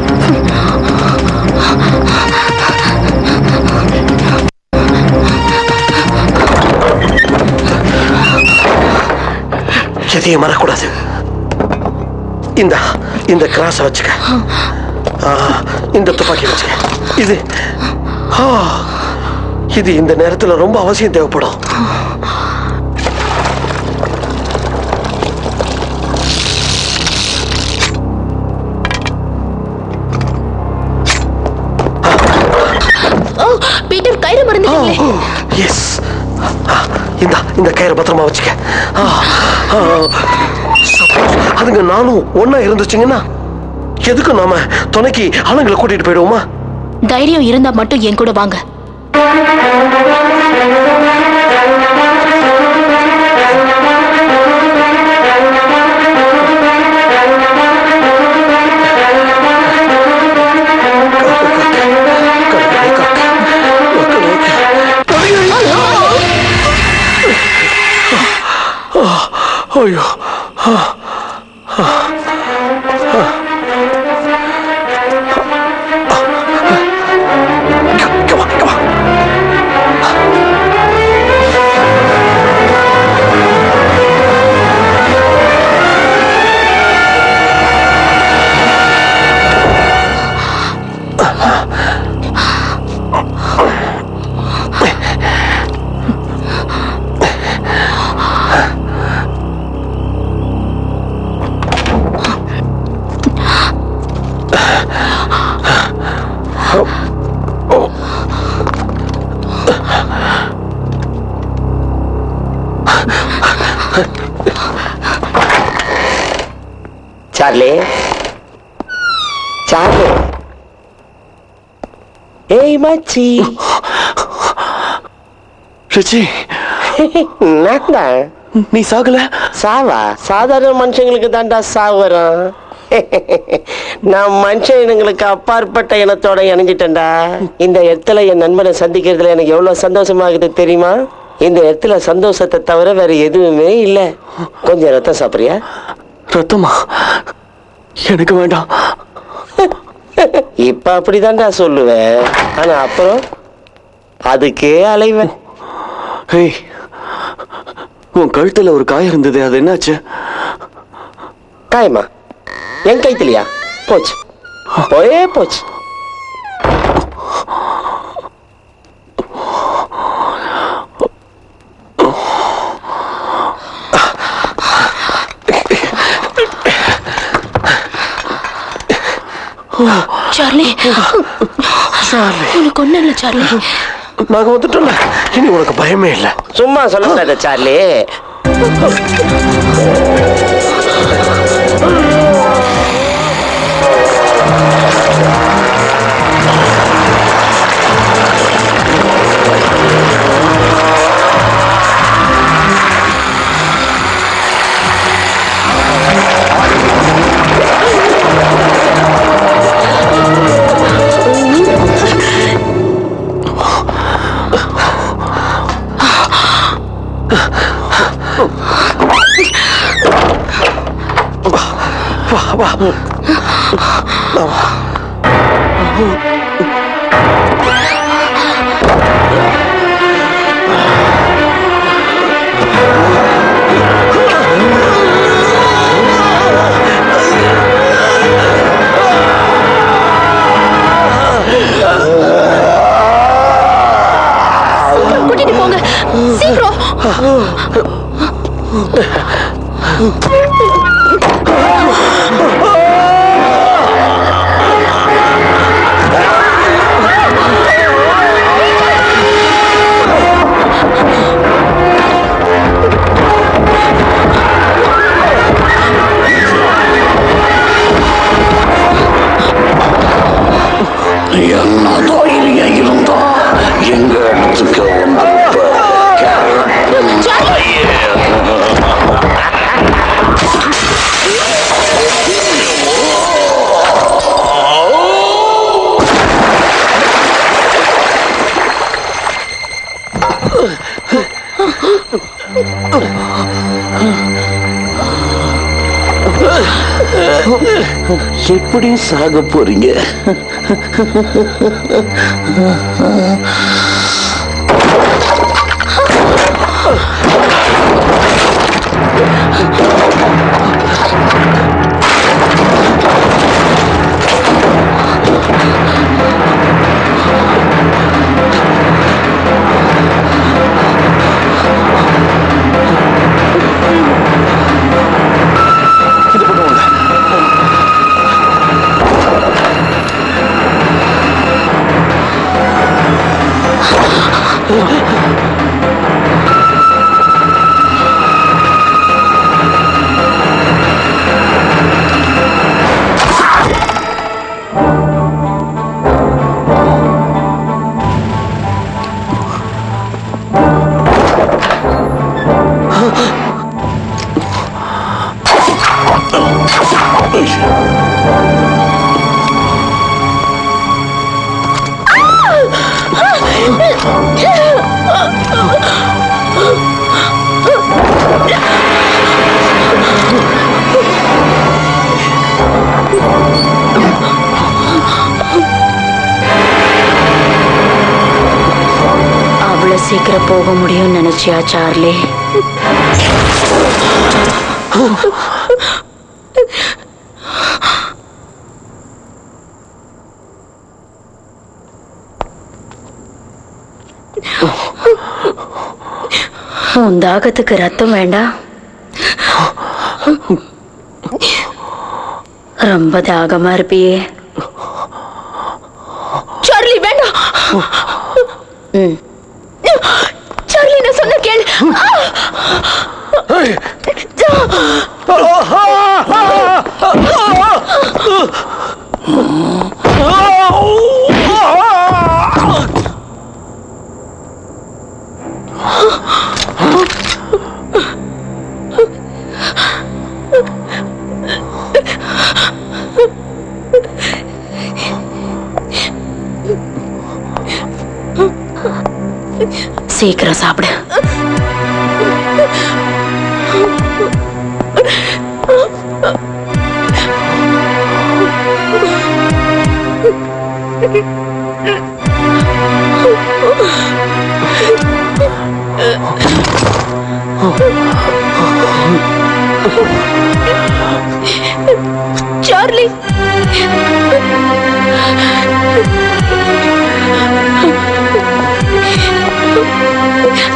எதையும் மறக்கூடாது. இந்த கிராஸ வச்சுக்க. இந்த துப்பாக்கி வச்சுக்க. இது இந்த நேரத்துல ரொம்ப அவசியம் தேவைப்படும். பீட்டர் கயிறு மறந்துட்டீங்களே. எஸ். இந்த கயிறை பத்திரமா வச்சுக்க. அதுங்க நானும் ஒன்னா இருந்துச்சுங்கன்னா எதுக்கு நாம துணைக்கு ஆளுங்களை கூட்டிட்டு போயிடுவோமா? தைரியம் இருந்தா மட்டும் என் கூட வாங்க. ஐயோ. சார்லி, சார்லி, ஏய் மச்சி. ரிச்சி, நான் நீ சாகல? சாவா? சாதாரண மனுஷங்களுக்கு தாண்டா சாவு வரும். நான் மனுஷ இனங்களுக்கு அப்பாற்பட்ட இனத்தோட இணைஞ்சிட்டேன்டா. இந்த இடத்துல என் நண்பனை சந்திக்கிறதுல எனக்கு எவ்வளவு சந்தோஷமாகுது தெரியுமா? இந்த இடத்துல சந்தோஷத்தை தவிர வேற எதுவுமே இல்லை. கொஞ்சம் ரத்தம் சாப்பிடுறியா? ரத்தமா? எனக்கு வேண்டாம். இப்ப அப்படிதான்டா சொல்லுவேன், ஆனா அப்புறம் அதுக்கே அலைவேன். ஏய், உன் கழுத்துல ஒரு காயம் இருந்தது, அது என்னாச்சு? காயமா? என் கைத்திலையா? போச்சு, போயே போச்சு. சார்லி, உனக்கு ஒண்ணு இல்ல சார்லி. நாங்க வந்துட்டோம்ல, இனி உனக்கு பயமே இல்லை. சும்மா சொல்லக்கூடாது சார்லி. கூட்டிட்டு போங்க சீக்கிரம். என்ன தைரியம் இருந்தா எங்க இடத்துக்கு எப்படி சாக போறீங்க? அவ்வளவு சீக்கிரம் போக முடியும்னு நினைச்சியா சார்லி? உன் தாகத்துக்கு ரத்தம் வேண்டாம்? ரொம்ப தாகமா இருப்பியே. சார்லி, நான் சொன்ன கேளு. சீக்கிரம் சாப்பிடு. சார்லி,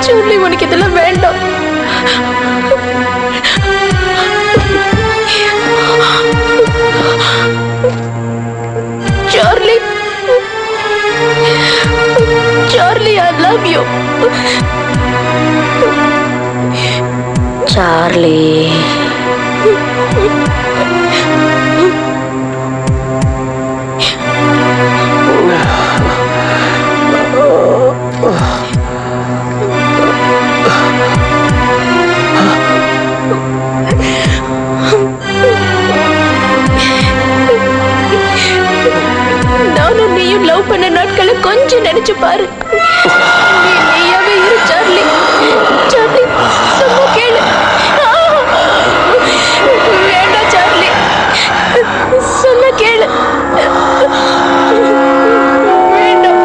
சார்லி, உனக்கு இதெல்லாம் வேண்டாம். Charlie, Charlie, I love you. Charlie, நானும் நீயும் லவ் பண்ண நாட்களை கொஞ்சம் நினைச்சு பாரு. நீயாவே இரு சார்லி. சார்லி, சொன்னா கேளு. வேண்டாம் சார்லி, சொன்னா கேளு. வேண்டாம்.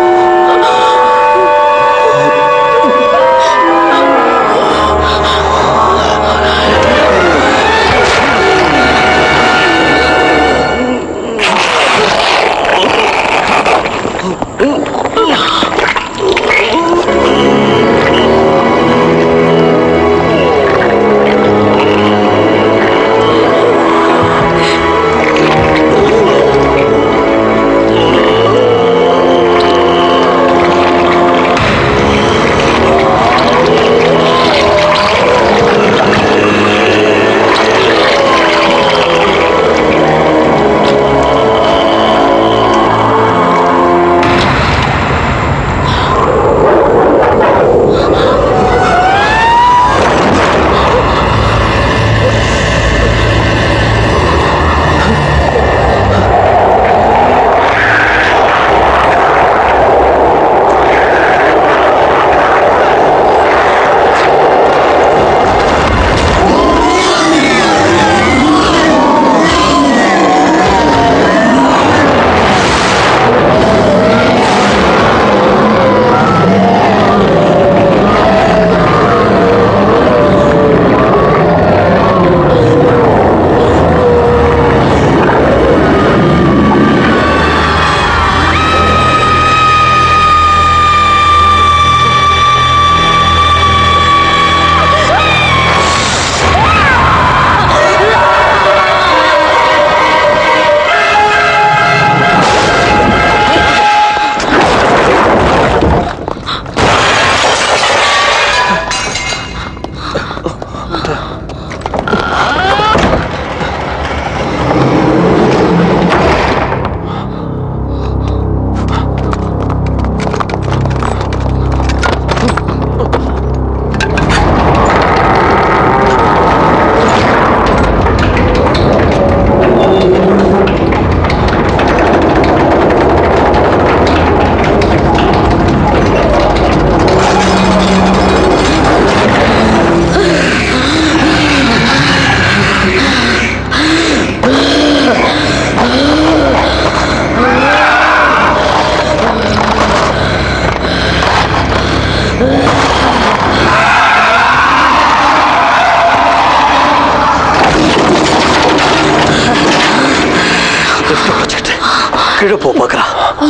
கீழே போ பார்க்கறா.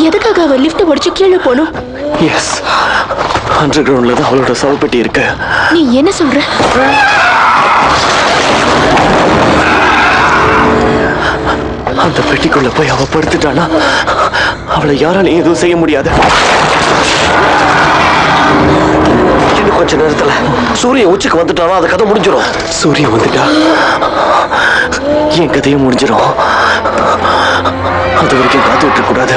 எதுக்காக அவ லிஃப்ட் உடைச்சு கீழே போணும்? எஸ், அண்டர் கிரவுண்ட்ல தான் அவளோட சவப்பெட்டி இருக்கு. நீ என்ன சொல்ற? அந்த பெட்டிக்குள்ள போய் அவ படுத்துட்டானா அவளை யாராலையும் எதுவும் செய்ய முடியாது. இன்னும் கொஞ்ச நேரத்துல சூரியன் உச்சிக்கு வந்துட்டாலும் அது கதை முடிஞ்சிடும். சூரியன் வந்துட்டா என் கதையும் முடிஞ்சிடும். அது வரைக்கும் காத்துட்டு இருக்க கூடாது.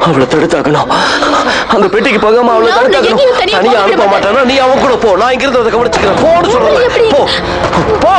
அவளை தடுத்தாக்கணும். அந்த பெட்டிக்கு போகாம அவளை தடுத்தாக்கணும். தனியா அனுப்ப மாட்டானா? நீ அவன் கூட போ. நான் இங்கிருந்து அதை கவனிச்சுக்கிறேன். போன்னு சொல்றேன். போ போ.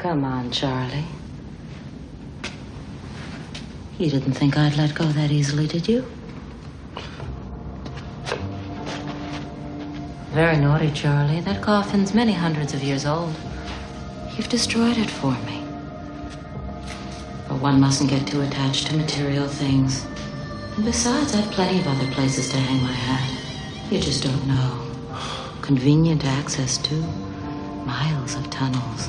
Come on, Charlie. You didn't think I'd let go that easily, did you? Very naughty, Charlie. That coffin's many hundreds of years old. You've destroyed it for me. But one mustn't get too attached to material things. And besides, I've plenty of other places to hang my hat. You just don't know. Convenient access to miles of tunnels.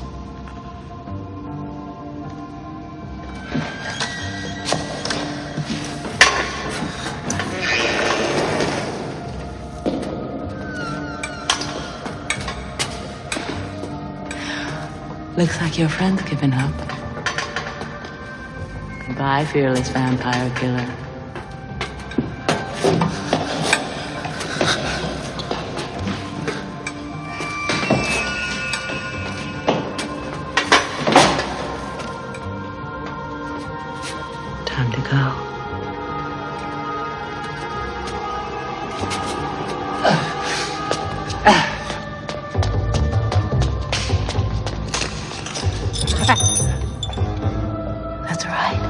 Looks like your friend's given up. Goodbye, fearless vampire killer. Time to go. That's right.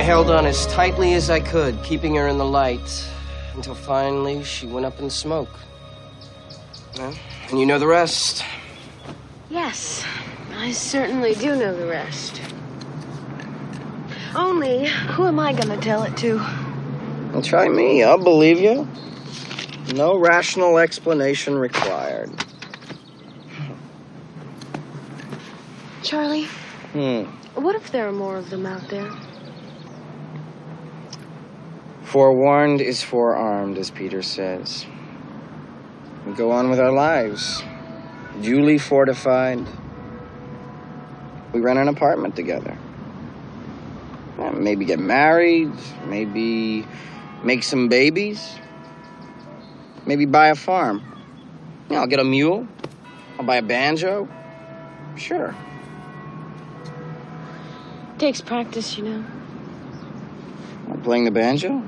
held on as tightly as I could, keeping her in the light, until finally she went up in smoke. Well, and you know the rest. Yes, I certainly do know the rest. Only, who am I gonna tell it to? Well, try me. I'll believe you. No rational explanation required. Charlie, what if there are more of them out there? Forewarned is forearmed, as Peter says. We go on with our lives, duly fortified. We rent an apartment together. Maybe get married, maybe make some babies, maybe buy a farm. Yeah, I'll get a mule, I'll buy a banjo. Sure. Takes practice, you know. Playing the banjo?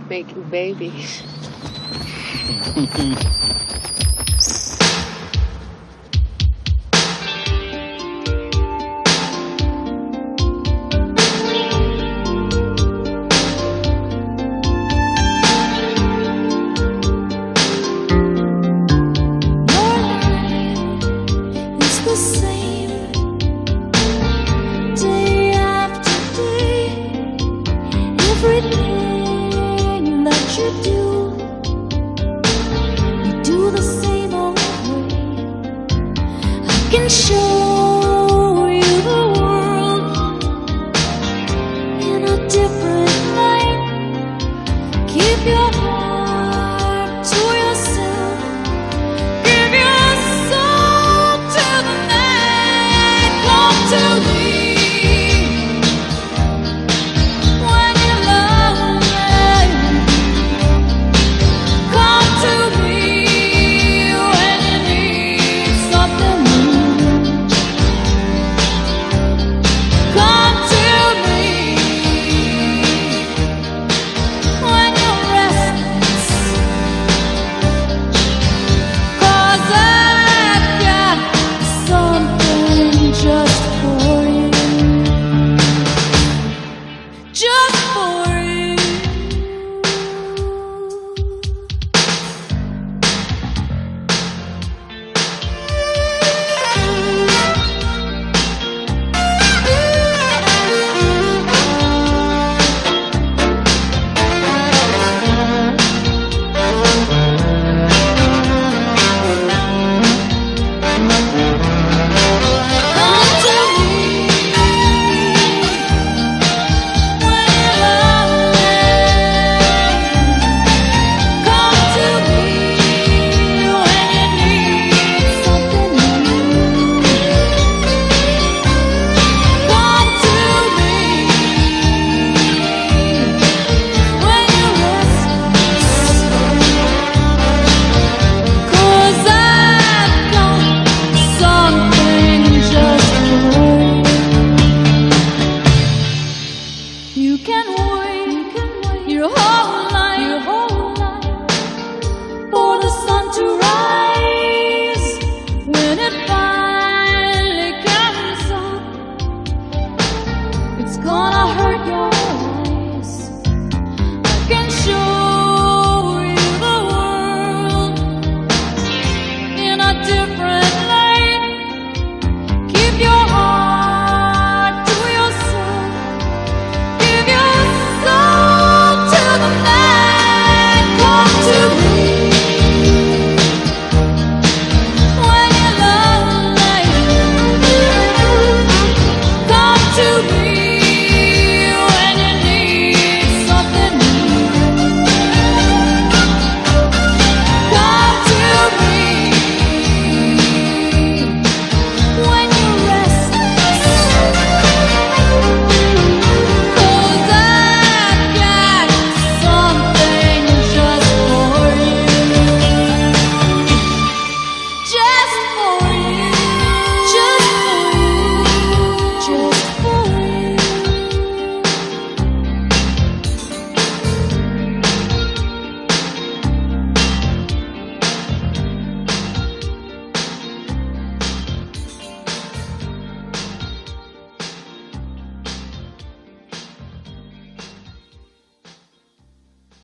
Making babies. You can wait your whole